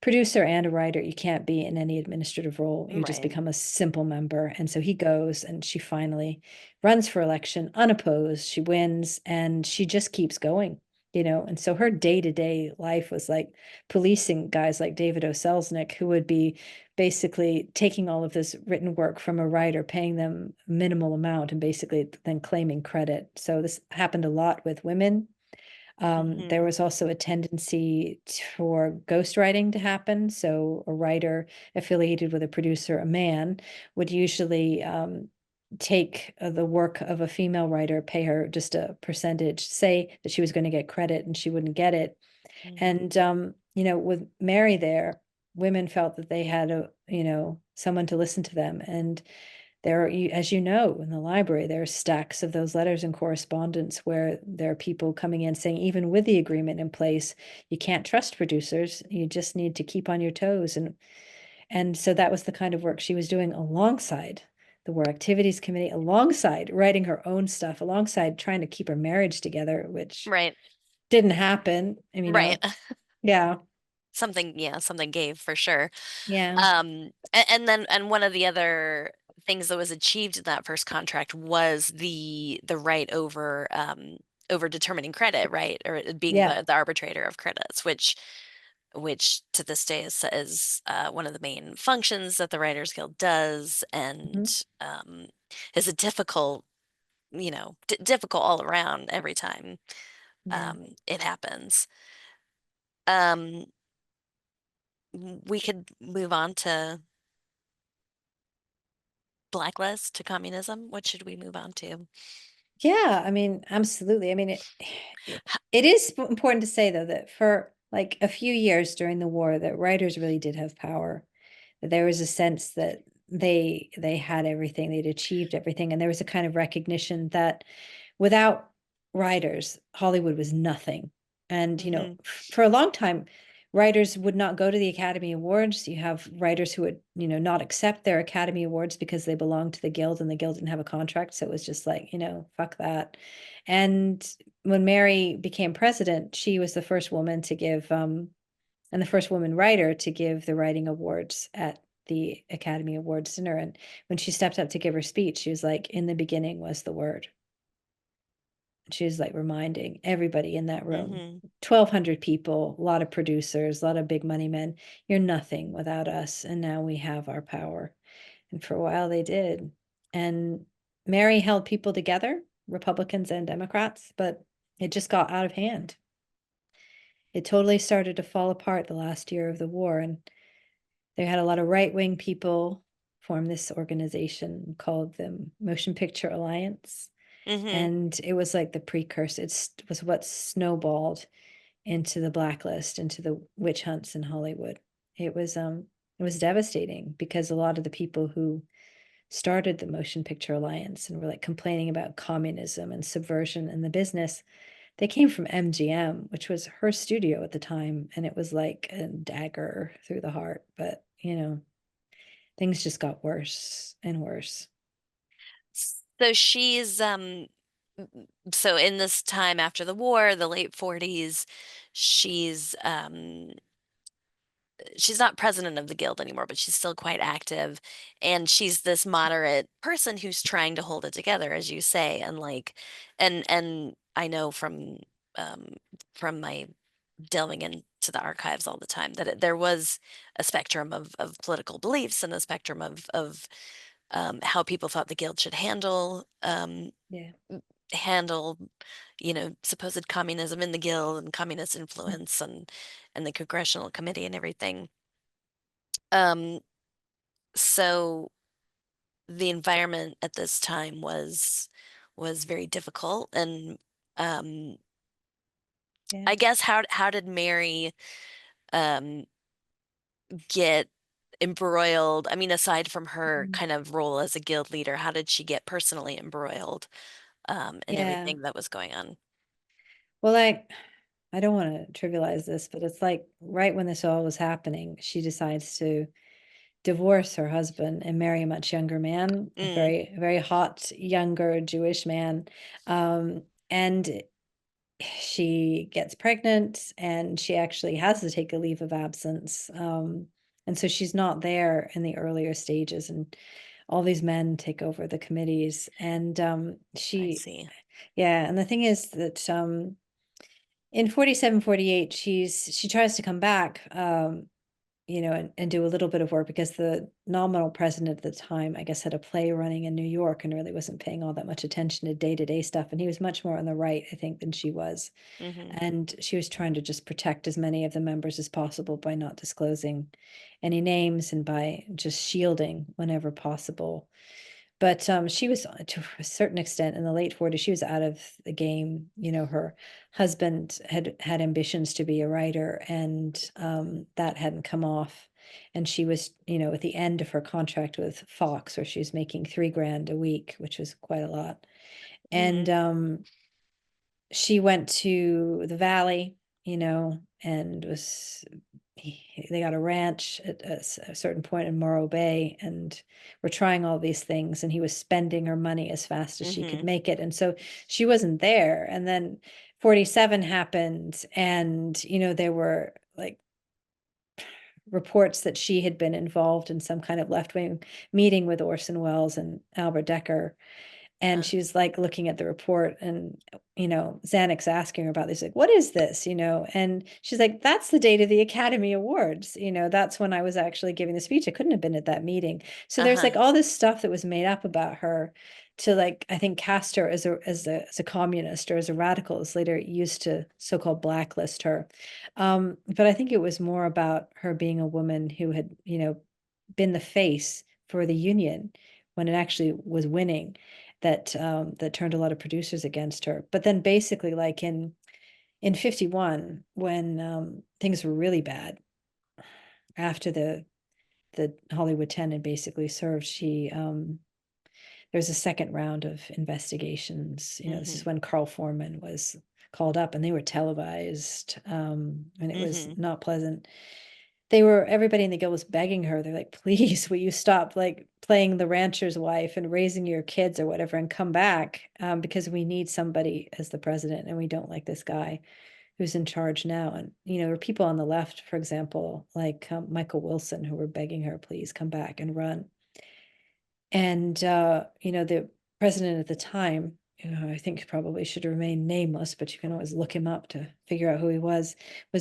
Speaker 2: producer and a writer, you can't be in any administrative role. You just
Speaker 1: Right.
Speaker 2: become a simple member. And so he goes and she finally runs for election unopposed. She wins and she just keeps going. And so her day-to-day life was like policing guys like David O. Selznick, who would be basically taking all of this written work from a writer, paying them minimal amount, and basically then claiming credit. So this happened a lot with women. There
Speaker 1: Hmm.
Speaker 2: was also a tendency for ghostwriting to happen. So a writer affiliated with a producer, a man, would usually take the work of a female writer, pay her just a percentage, say that she was going to get credit and she wouldn't get it. And with Mary there, women felt that they had someone to listen to them. And there are, as you know, in the library, there are stacks of those letters and correspondence where there are people coming in saying, even with the agreement in place, you can't trust producers. You just need to keep on your toes. And so that was the kind of work she was doing alongside the War Activities Committee, alongside writing her own stuff, alongside trying to keep her marriage together, which
Speaker 1: Right.
Speaker 2: didn't happen. I mean,
Speaker 1: Right.
Speaker 2: yeah,
Speaker 1: Something, yeah, something gave for sure.
Speaker 2: yeah,
Speaker 1: And one of the other things that was achieved in that first contract was the right over determining credit, right? Or being
Speaker 2: yeah.
Speaker 1: the arbitrator of credits, which to this day is one of the main functions that the Writers Guild does, and
Speaker 2: Mhm.
Speaker 1: is a difficult, difficult all around every time
Speaker 2: Yeah.
Speaker 1: it happens. Um, we could move on to blacklist to communism. What should we move on to?
Speaker 2: Yeah, I mean, absolutely. I mean, it is important to say though that for like a few years during the war, that writers really did have power. That there was a sense that they had everything, they'd achieved everything, and there was a kind of recognition that without writers, Hollywood was nothing. And,
Speaker 1: Hmm.
Speaker 2: for a long time, writers would not go to the Academy Awards. You have writers who would, not accept their Academy Awards because they belonged to the Guild and the Guild didn't have a contract. So it was just like, fuck that. And when Mary became president, she was the first woman to give, and the first woman writer to give the writing awards at the Academy Awards dinner. And when she stepped up to give her speech, she was like, in the beginning was the word. She was like reminding everybody in that room,
Speaker 1: Hmm.
Speaker 2: 1,200 people, a lot of producers, a lot of big money men, you're nothing without us. And now we have our power. And for a while they did. And Mary held people together, Republicans and Democrats, but it just got out of hand. It totally started to fall apart the last year of the war. And they had a lot of right-wing people form this organization called the Motion Picture Alliance.
Speaker 1: Hmm.
Speaker 2: And it was like the precursor. It was what snowballed into the blacklist, into the witch hunts in Hollywood. It was devastating because a lot of the people who started the Motion Picture Alliance and were like complaining about communism and subversion in the business, they came from MGM, which was her studio at the time, and it was like a dagger through the heart. But things just got worse and worse.
Speaker 1: So so in this time after the war, the late 40s, she's she's not president of the guild anymore, but she's still quite active. And she's this moderate person who's trying to hold it together, as you say. And like, and I know um, from my delving into the archives all the time that there was a spectrum of political beliefs and a spectrum of how people thought the guild should
Speaker 2: Yeah.
Speaker 1: handle, supposed communism in the guild and communist influence and the congressional committee and everything. Um, so the environment at this time was very difficult, and um,
Speaker 2: Yeah.
Speaker 1: I guess how did Mary um get embroiled? I mean, aside from her
Speaker 2: Mhm.
Speaker 1: kind of role as a guild leader, how did she get personally embroiled in
Speaker 2: Yeah.
Speaker 1: everything that was going on?
Speaker 2: Well, I don't want to trivialize this, but it's like right when this all was happening, she decides to divorce her husband and marry a much younger man, a
Speaker 1: Mm,
Speaker 2: very, very hot, younger Jewish man. And she gets pregnant and she actually has to take a leave of absence. And so she's not there in the earlier stages, and all these men take over the committees. And
Speaker 1: I see.
Speaker 2: yeah, and the thing is that in 47, 48, she tries to come back, and do a little bit of work because the nominal president at the time, I guess, had a play running in New York and really wasn't paying all that much attention to day-to-day stuff. And he was much more on the right, I think, than she was.
Speaker 1: Hmm.
Speaker 2: And she was trying to just protect as many of the members as possible by not disclosing any names and by just shielding whenever possible. But she was, to a certain extent, in the late 40s, she was out of the game. Her husband had ambitions to be a writer, and that hadn't come off. And she was, at the end of her contract with Fox, where she was making 3 grand a week, which was quite a lot. And
Speaker 1: Hmm.
Speaker 2: she went to the Valley, and they got a ranch at a certain point in Morro Bay, and were trying all these things, and he was spending her money as fast as she could
Speaker 1: Hmm.
Speaker 2: make it. And so she wasn't there. And then 47 happened, and, there were like reports that she had been involved in some kind of left-wing meeting with Orson Welles and Albert Decker, and
Speaker 1: Uh,
Speaker 2: she was like looking at the report, and Xanax asking her about this, like, what is this, and she's like, that's the date of the Academy Awards, that's when I was actually giving the speech. I couldn't have been at that meeting. So there's
Speaker 1: uh-huh.
Speaker 2: like all this stuff that was made up about her to, like, I think, cast her as a communist or as a radical, as later used to so-called blacklist her. But I think it was more about her being a woman who had, been the face for the union when it actually was winning, that turned a lot of producers against her. But then basically, like in 51, when things were really bad after the Hollywood 10 had basically served, she there was a second round of investigations. This
Speaker 1: Hmm.
Speaker 2: is when Carl Foreman was called up, and they were televised, and it was
Speaker 1: Hmm.
Speaker 2: not pleasant. Everybody in the guild was begging her. They're like, please, will you stop, like, playing the rancher's wife and raising your kids or whatever, and come back, because we need somebody as the president, and we don't like this guy who's in charge now. And there were people on the left, for example, like Michael Wilson, who were begging her, please come back and run. And the president at the time, I think probably should remain nameless, but you can always look him up to figure out who he was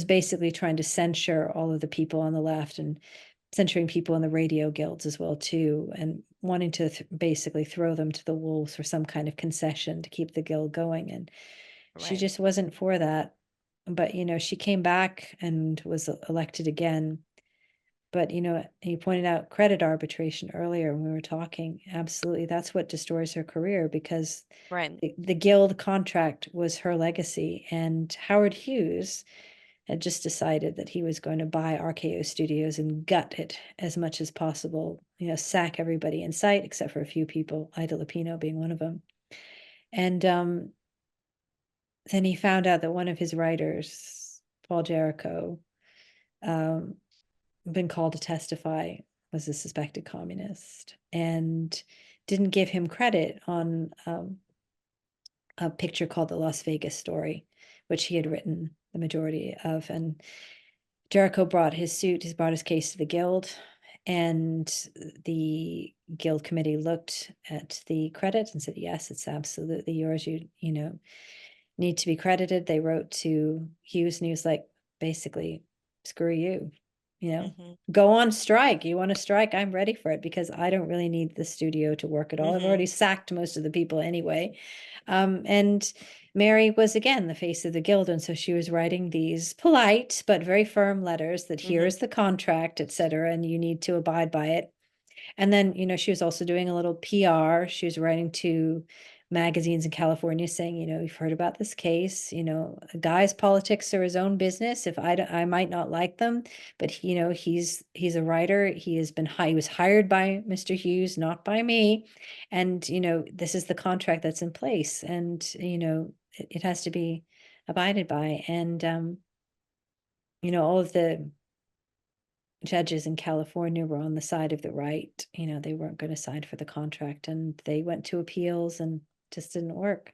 Speaker 2: basically trying to censure all of the people on the left, and censoring people in the radio guilds as well too, and wanting to basically throw them to the wolves for some kind of concession to keep the guild going. And she
Speaker 1: Right.
Speaker 2: just wasn't for that. But she came back and was elected again. But you pointed out credit arbitration earlier when we were talking. Absolutely, that's what destroys her career, because
Speaker 1: Right.
Speaker 2: the guild contract was her legacy. And Howard Hughes had just decided that he was going to buy RKO Studios and gut it as much as possible, sack everybody in sight except for a few people, Ida Lupino being one of them. And then he found out that one of his writers, Paul Jericho, um, been called to testify, was a suspected communist, and didn't give him credit on a picture called The Las Vegas Story, which he had written the majority of. And Jericho brought his suit, he's brought his case to the guild, and the guild committee looked at the credit and said, yes, it's absolutely yours. You need to be credited. They wrote to Hughes, and he was like, basically, screw you, you know,
Speaker 1: Hmm.
Speaker 2: go on strike. You want to strike? I'm ready for it, because I don't really need the studio to work at all. I've
Speaker 1: Hmm.
Speaker 2: already sacked most of the people anyway. And Mary was again the face of the guild. And so she was writing these polite but very firm letters that
Speaker 1: Hmm.
Speaker 2: here's the contract, etc., and you need to abide by it. And then, she was also doing a little PR. She was writing to magazines in California saying, you've heard about this case, a guy's politics are his own business. If I might not like them, but he's a writer. He was hired by Mr. Hughes, not by me. And, this is the contract that's in place. And, it has to be abided by. And, all of the judges in California were on the side of the right. They weren't going to side for the contract, and they went to appeals and just didn't work.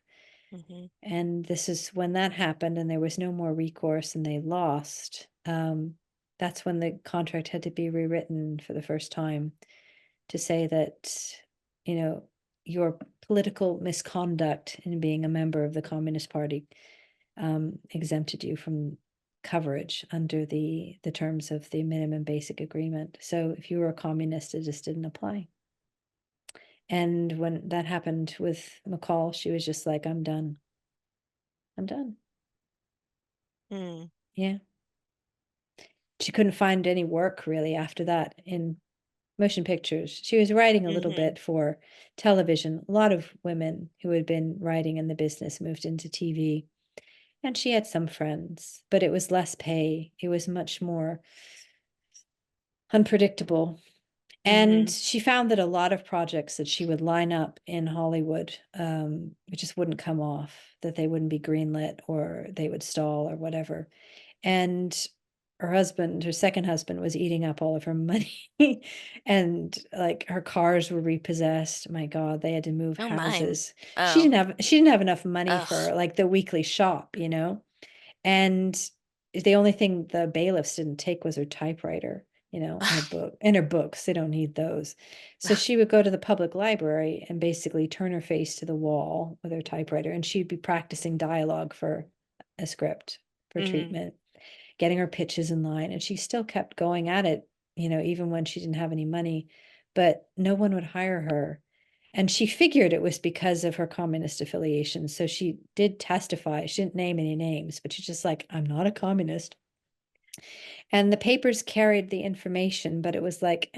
Speaker 1: Hmm.
Speaker 2: And this is when that happened, and there was no more recourse, and they lost. That's when the contract had to be rewritten for the first time to say that, you know, your political misconduct in being a member of the Communist Party exempted you from coverage under the terms of the minimum basic agreement. So if you were a communist, it just didn't apply. And when that happened with McCall, she was just like, I'm done. I'm done.
Speaker 1: Mm.
Speaker 2: Yeah. She couldn't find any work really after that in motion pictures. She was writing a little
Speaker 1: Hmm.
Speaker 2: bit for television. A lot of women who had been writing in the business moved into TV. And she had some friends, but it was less pay. It was much more unpredictable. And
Speaker 1: Hmm.
Speaker 2: she found that a lot of projects that she would line up in Hollywood, it just wouldn't come off, that they wouldn't be greenlit or they would stall or whatever. And her second husband, was eating up all of her money. And like her cars were repossessed. My God, they had to move
Speaker 1: Oh my.
Speaker 2: houses.
Speaker 1: Oh.
Speaker 2: She didn't have enough money
Speaker 1: Ugh.
Speaker 2: for like the weekly shop, And the only thing the bailiffs didn't take was her typewriter, and her books. They don't need those. So she would go to the public library and basically turn her face to the wall with her typewriter, and she'd be practicing dialogue for a script for
Speaker 1: Hmm.
Speaker 2: treatment, getting her pitches in line. And she still kept going at it, even when she didn't have any money, but no one would hire her. And she figured it was because of her communist affiliation. So she did testify. She didn't name any names, but she's just like, I'm not a communist. And the papers carried the information, but it was like,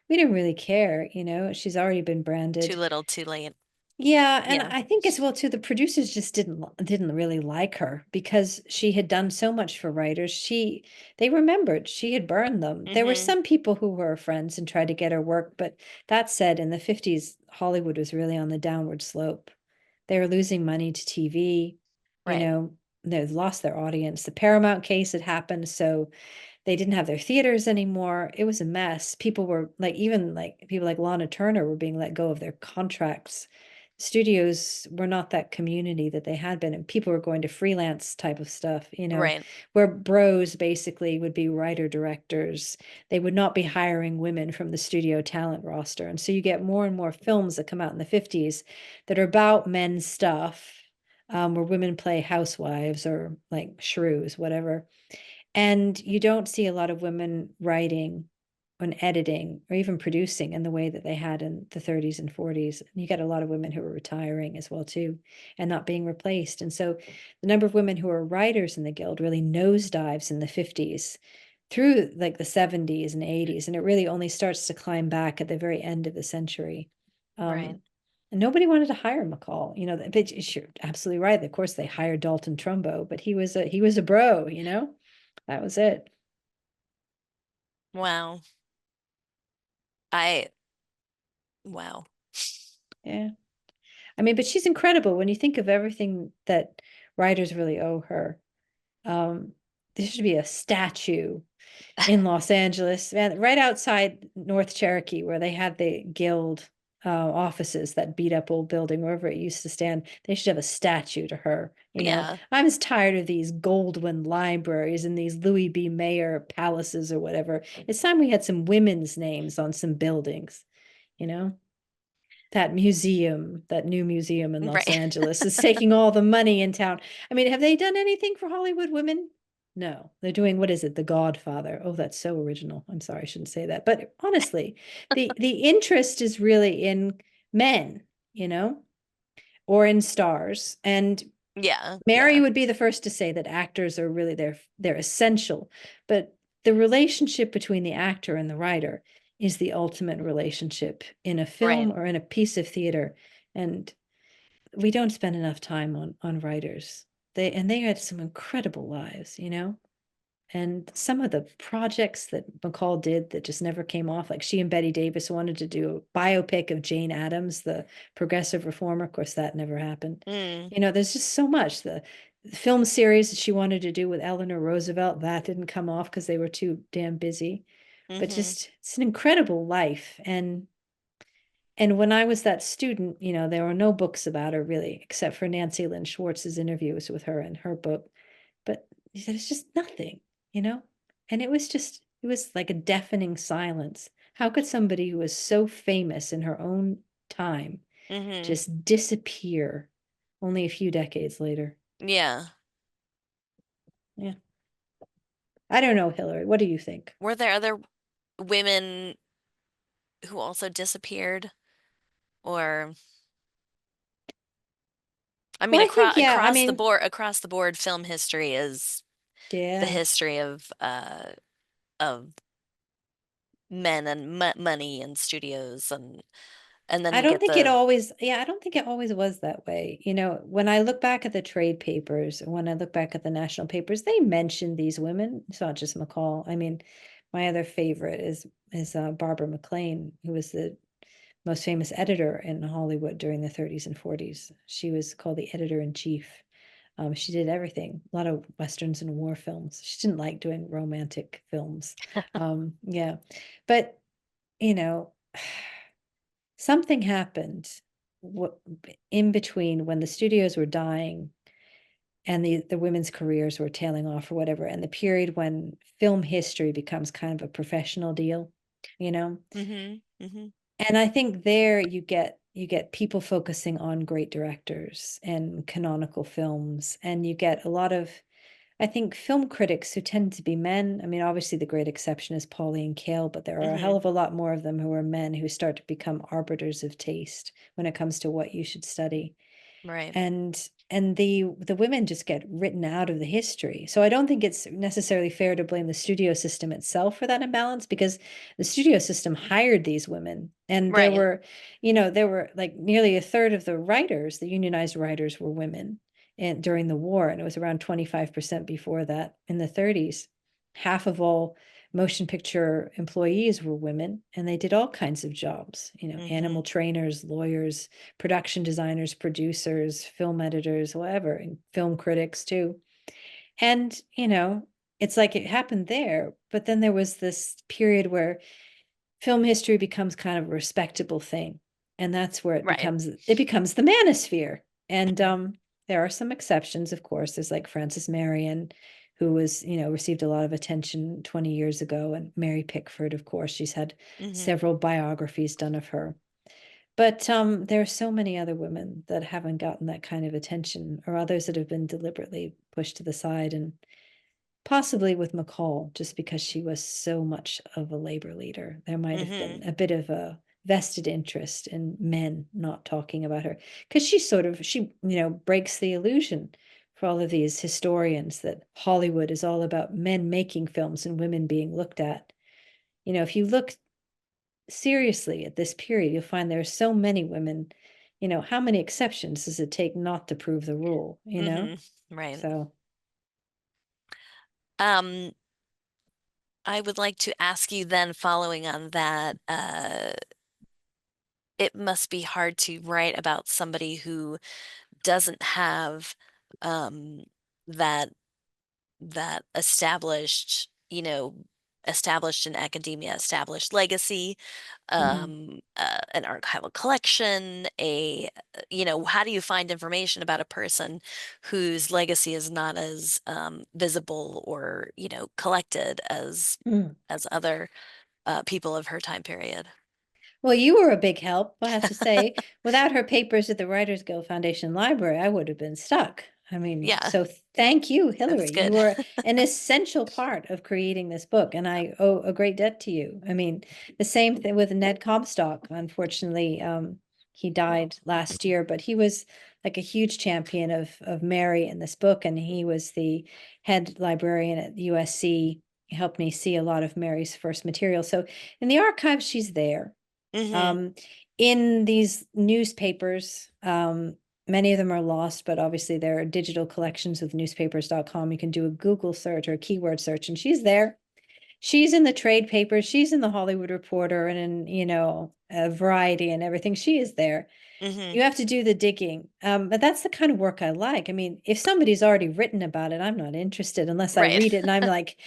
Speaker 2: we didn't really care. She's already been
Speaker 1: Too
Speaker 2: branded.
Speaker 1: little, too late.
Speaker 2: Yeah, and
Speaker 1: Yeah.
Speaker 2: I think as well too, the producers just didn't really like her because she had done so much for writers. They remembered she had burned them. There were
Speaker 1: Hmm.
Speaker 2: some people who were her friends and tried to get her work, but that said, in the 50s, Hollywood was really on the downward slope. They were losing money to TV, you
Speaker 1: Right.
Speaker 2: know, they lost their audience. The Paramount case had happened, so they didn't have their theaters anymore. It was a mess. People were like, even like people like Lana Turner were being let go of their contracts. Studios were not that community that they had been, and people were going to freelance type of stuff,
Speaker 1: Right.
Speaker 2: where bros basically would be writer directors. They would not be hiring women from the studio talent roster. And so you get more and more films that come out in the 50s that are about men's stuff, where women play housewives or like shrews, whatever. And you don't see a lot of women writing and editing or even producing in the way that they had in the 30s and 40s. And you get a lot of women who are retiring as well too, and not being replaced. And so the number of women who are writers in the guild really nosedives in the 50s through like the 70s and 80s, and it really only starts to climb back at the very end of the century.
Speaker 1: Right.
Speaker 2: And nobody wanted to hire McCall. But you're absolutely right. Of course, they hired Dalton Trumbo, but he was a bro. That was it.
Speaker 1: Wow. I, wow.
Speaker 2: Yeah. I mean, but she's incredible when you think of everything that writers really owe her. Um, there should be a statue in Los Angeles, and right outside North Cherokee, where they had the guild offices, that beat up old building, wherever it used to stand. They should have a statue to her.
Speaker 1: Yeah.
Speaker 2: I'm as tired of these Goldwyn libraries and these Louis B. Mayer palaces or whatever. It's time we had some women's names on some buildings, you know? That museum, that new museum in Los
Speaker 1: Right.
Speaker 2: Angeles is taking all the money in town. I mean, have they done anything for Hollywood women? No, they're doing, what is it? The Godfather. Oh, that's so original. I'm sorry, I shouldn't say that. But honestly, the interest is really in men, you know, or in stars. And
Speaker 1: Yeah.
Speaker 2: Mary
Speaker 1: Yeah.
Speaker 2: would be the first to say that actors are really they're essential, but the relationship between the actor and the writer is the ultimate relationship in a film
Speaker 1: Right.
Speaker 2: or in a piece of theater. And we don't spend enough time on writers. They had some incredible lives, you know? And some of the projects that McCall did that just never came off, like she and Betty Davis wanted to do a biopic of Jane Addams, the progressive reformer. Of course, that never happened.
Speaker 1: Mm,
Speaker 2: You know, there's just so much. The film series that she wanted to do with Eleanor Roosevelt, that didn't come off because they were too damn busy. But
Speaker 1: mm-hmm,
Speaker 2: just it's an incredible life. And when I was that student, you know, there were no books about her really, except for Nancy Lynn Schwartz's interviews with her and her book. But he said, it's just nothing, you know? And it was like a deafening silence. How could somebody who was so famous in her own time
Speaker 1: mm-hmm.
Speaker 2: just disappear only a few decades later?
Speaker 1: Yeah.
Speaker 2: Yeah. I don't know, Hillary. What do you think?
Speaker 1: Were there other women who also disappeared? Or, I mean,
Speaker 2: Well, I think, yeah, I mean,
Speaker 1: across the board, film history is the
Speaker 2: yeah.
Speaker 1: history of men and m money and studios, and then
Speaker 2: I
Speaker 1: you
Speaker 2: don't
Speaker 1: get
Speaker 2: think it
Speaker 1: the
Speaker 2: always, yeah, I don't think it always was that way. You know, when I look back at the trade papers, when I look back at the national papers, they mentioned these women. It's not just McCall. I mean, my other favorite is Barbara McLean, who was the most famous editor in Hollywood during the 30s and 40s. She was called the editor in chief. She did everything, a lot of westerns and war films. She didn't like doing romantic films. Yeah, but you know. Something happened in between when the studios were dying and the women's careers were tailing off or whatever, and the period when film history becomes kind of a professional deal, you know?
Speaker 1: hmm hmm
Speaker 2: And I think there you get people focusing on great directors and canonical films, and you get a lot of I think film critics who tend to be men. I mean, obviously the great exception is Pauline Kael, but there are a hell
Speaker 1: hmm
Speaker 2: of a lot more of them who are men who start to become arbiters of taste when it comes to what you should study.
Speaker 1: Right.
Speaker 2: And the women just get written out of the history. So I don't think it's necessarily fair to blame the studio system itself for that imbalance, because the studio system hired these women, and there
Speaker 1: Right.
Speaker 2: were, you know, there were like nearly a third of the writers, the unionized writers, were women and during the war, and it was around 25% before that in the 30s. Half of all motion picture employees were women, and they did all kinds of jobs, you know, animal
Speaker 1: hmm
Speaker 2: trainers, lawyers, production designers, producers, film editors, whatever, and film critics too. And, you know, it's like it happened there, but then there was this period where film history becomes kind of a respectable thing. And that's where
Speaker 1: Right.
Speaker 2: it becomes the manosphere. And
Speaker 1: hmm
Speaker 2: there are some exceptions, of course. There's like Frances Marion, who was, you know, received a lot of attention 20 years ago, and Mary Pickford, of course. She's had
Speaker 1: hmm
Speaker 2: several biographies done of her. But there are so many other women that haven't gotten that kind of attention, or others that have been deliberately pushed to the side, and possibly with McCall, just because she was so much of a labor leader. There might have
Speaker 1: hmm
Speaker 2: been a bit of a vested interest in men not talking about her, because she, you know, breaks the illusion for all of these historians that Hollywood is all about men making films and women being looked at. You know, if you look seriously at this period, you'll find there are so many women. You know, how many exceptions does it take not to prove the rule, you know?
Speaker 1: hmm Right.
Speaker 2: So,
Speaker 1: Um, I would like to ask you then, following on that, it must be hard to write about somebody who doesn't have um, that that established, established in academia, established legacy,
Speaker 2: mhm.
Speaker 1: an archival collection, how do you find information about a person whose legacy is not as visible or, collected
Speaker 2: Mm.
Speaker 1: as other people of her time period?
Speaker 2: Well, you were a big help, I have to say. Without her papers at the Writers Guild Foundation Library, I would have been stuck. I mean,
Speaker 1: Yeah,
Speaker 2: so thank you,
Speaker 1: that's
Speaker 2: Hillary. You
Speaker 1: good.
Speaker 2: were an essential part of creating this book, and I owe a great debt to you. I mean, the same thing with Ned Comstock. Unfortunately, he died last year, but he was like a huge champion of Mary in this book, and he was the head librarian at USC. He helped me see a lot of Mary's first material. So in the archive, she's there.
Speaker 1: hmm
Speaker 2: Um, in these newspapers, many of them are lost, but obviously there are digital collections with newspapers.com. You can do a Google search or a keyword search, and she's there. She's in the trade papers, she's in the Hollywood Reporter, and in, a Variety and everything. She is there.
Speaker 1: Mm-hmm.
Speaker 2: You have to do the digging. But that's the kind of work I like. I mean, if somebody's already written about it, I'm not interested unless I
Speaker 1: Right.
Speaker 2: read it and I'm like,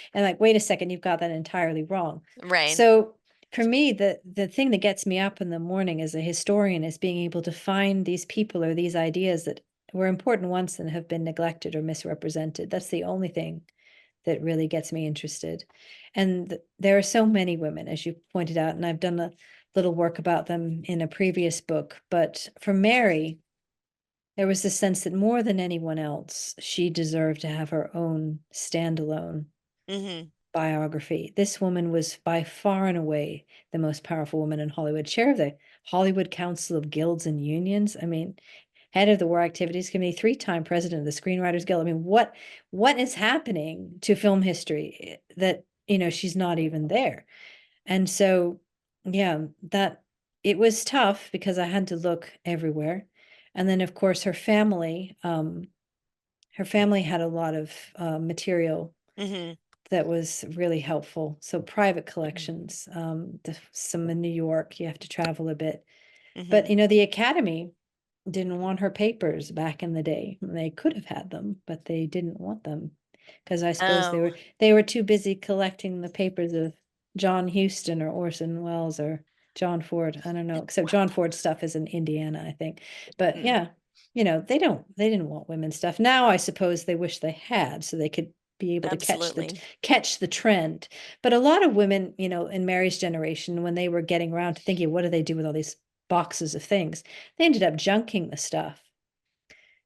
Speaker 2: wait a second, you've got that entirely wrong.
Speaker 1: Right.
Speaker 2: So for me, the thing that gets me up in the morning as a historian is being able to find these people or these ideas that were important once and have been neglected or misrepresented. That's the only thing that really gets me interested. And there are so many women, as you pointed out, and I've done a little work about them in a previous book. But for Mary, there was the sense that more than anyone else, she deserved to have her own standalone
Speaker 1: Mm-hmm.
Speaker 2: biography. This woman was by far and away the most powerful woman in Hollywood, chair of the Hollywood Council of Guilds and Unions. I mean, head of the War Activities Committee, three-time president of the Screenwriters Guild. I mean, what is happening to film history that, she's not even there? And so, yeah, that it was tough because I had to look everywhere. And then, of course, her family had a lot of material
Speaker 1: Mm-hmm.
Speaker 2: that was really helpful. So private collections, some in New York, you have to travel a bit. But
Speaker 1: Mm-hmm.
Speaker 2: the Academy didn't want her papers back in the day. They could have had them, but they didn't want them because I suppose they
Speaker 1: Oh.
Speaker 2: were they were too busy collecting the papers of John Huston or Orson Welles or John Ford. I don't know, except John Ford stuff is in Indiana, I think. But
Speaker 1: Mm,
Speaker 2: yeah, they didn't want women's stuff. Now I suppose they wish they had so they could be able to
Speaker 1: absolutely.
Speaker 2: catch the trend. But a lot of women, in Mary's generation, when they were getting around to thinking, what do they do with all these boxes of things? They ended up junking the stuff.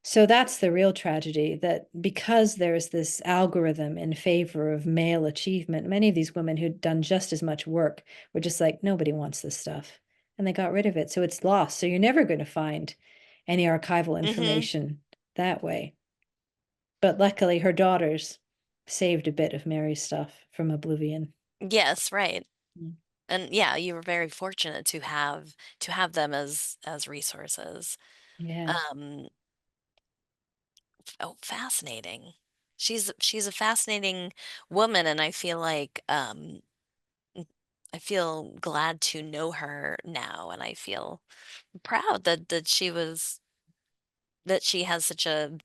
Speaker 2: So that's the real tragedy, that because there's this algorithm in favor of male achievement, many of these women who'd done just as much work were just like, nobody wants this stuff. And they got rid of it. So it's lost. So you're never going to find any archival
Speaker 1: Mm-hmm.
Speaker 2: information that way. But luckily, her daughters saved a bit of Mary's stuff from oblivion.
Speaker 1: Yes, right.
Speaker 2: Mm.
Speaker 1: And yeah, you were very fortunate to have them as resources.
Speaker 2: Yeah.
Speaker 1: Um, oh, fascinating. She's a fascinating woman, and I feel glad to know her now, and I feel proud that she has such a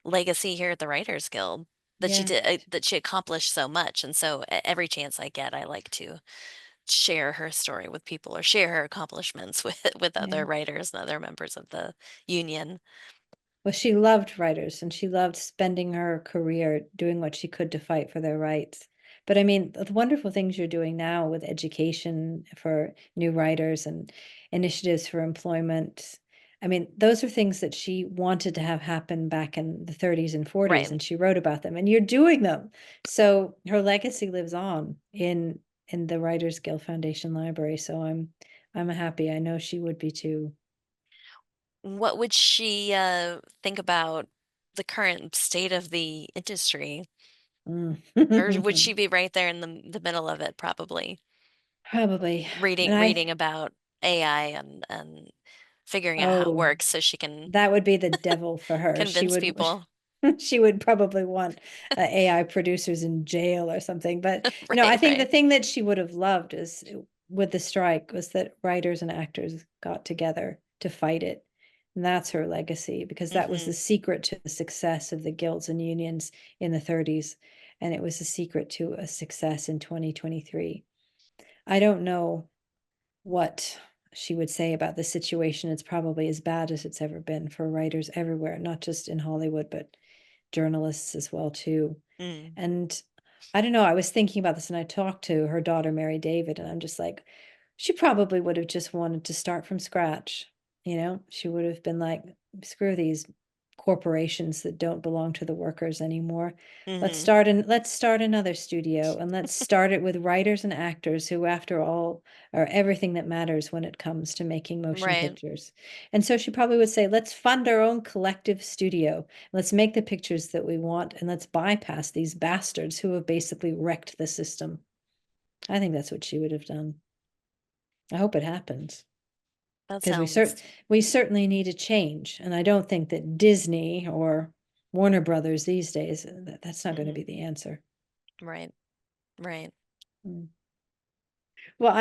Speaker 1: legacy here at the Writers Guild,
Speaker 2: Yeah.
Speaker 1: that she accomplished so much. And so every chance I get, I like to share her story with people or share her accomplishments with
Speaker 2: Yeah.
Speaker 1: other writers and other members of the union.
Speaker 2: Well, she loved writers and she loved spending her career doing what she could to fight for their rights. But I mean, the wonderful things you're doing now with education for new writers and initiatives for employment. I mean, those are things that she wanted to have happen back in the 30s and 40s,
Speaker 1: Right.
Speaker 2: and she wrote about them, and you're doing them. So her legacy lives on in the Writers Guild Foundation Library. So I'm happy. I know she would be too.
Speaker 1: What would she think about the current state of the industry? Or would
Speaker 2: Mm.
Speaker 1: she be right there in the middle of it, probably
Speaker 2: Probably. And
Speaker 1: reading about AI and figuring out how it
Speaker 2: oh,
Speaker 1: works so she can
Speaker 2: that would be the devil for her. She
Speaker 1: convince
Speaker 2: would,
Speaker 1: people.
Speaker 2: she would probably want AI producers in jail or something. But, I
Speaker 1: Right,
Speaker 2: think the
Speaker 1: right.
Speaker 2: thing that she would have loved is with the strike was that writers and actors got together to fight it. And that's her legacy because that was
Speaker 1: Hmm.
Speaker 2: the secret to the success of the guilds and unions in the 30s. And it was the secret to a success in 2023. I don't know what she would say about the situation. It's probably as bad as it's ever been for writers everywhere, not just in Hollywood, but journalists as well too.
Speaker 1: Mm.
Speaker 2: And I don't know, I was thinking about this and I talked to her daughter, Mary David, and I'm just like, she probably would have just wanted to start from scratch. She would have been like, screw these corporations that don't belong to the workers anymore.
Speaker 1: Hmm.
Speaker 2: Let's start another studio and let's start it with writers and actors who, after all, are everything that matters when it comes to making motion
Speaker 1: Right.
Speaker 2: pictures. And so she probably would say, let's fund our own collective studio. Let's make the pictures that we want and let's bypass these bastards who have basically wrecked the system. I think that's what she would have done. I hope it happens.
Speaker 1: That
Speaker 2: because
Speaker 1: sounds
Speaker 2: we certainly need a change. And I don't think that Disney or Warner Brothers these days, that's not going to
Speaker 1: mhm,
Speaker 2: be the answer.
Speaker 1: right, right.
Speaker 2: Mm. Well,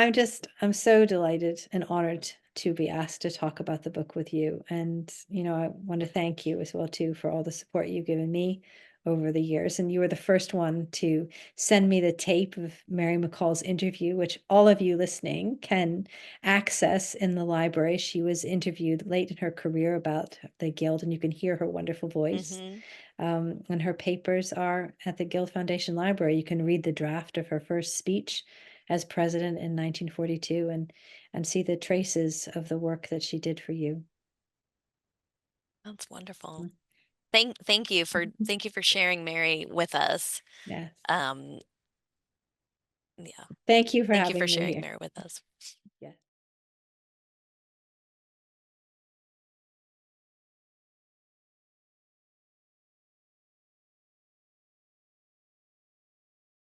Speaker 2: I'm so delighted and honored to be asked to talk about the book with you. And, I want to thank you as well, too, for all the support you've given me over the years. And you were the first one to send me the tape of Mary McCall's interview, which all of you listening can access in the library. She was interviewed late in her career about the Guild, and you can hear her wonderful voice.
Speaker 1: Mhm.
Speaker 2: And her papers are at the Guild Foundation Library. You can read the draft of her first speech as president in 1942 and see the traces of the work that she did for you.
Speaker 1: That's wonderful.
Speaker 2: Mm.
Speaker 1: Thank you for sharing Mary with us.
Speaker 2: Yes.
Speaker 1: Um, yeah,
Speaker 2: Thank you for
Speaker 1: thank you for
Speaker 2: having me
Speaker 1: sharing
Speaker 2: here.
Speaker 1: Mary with us.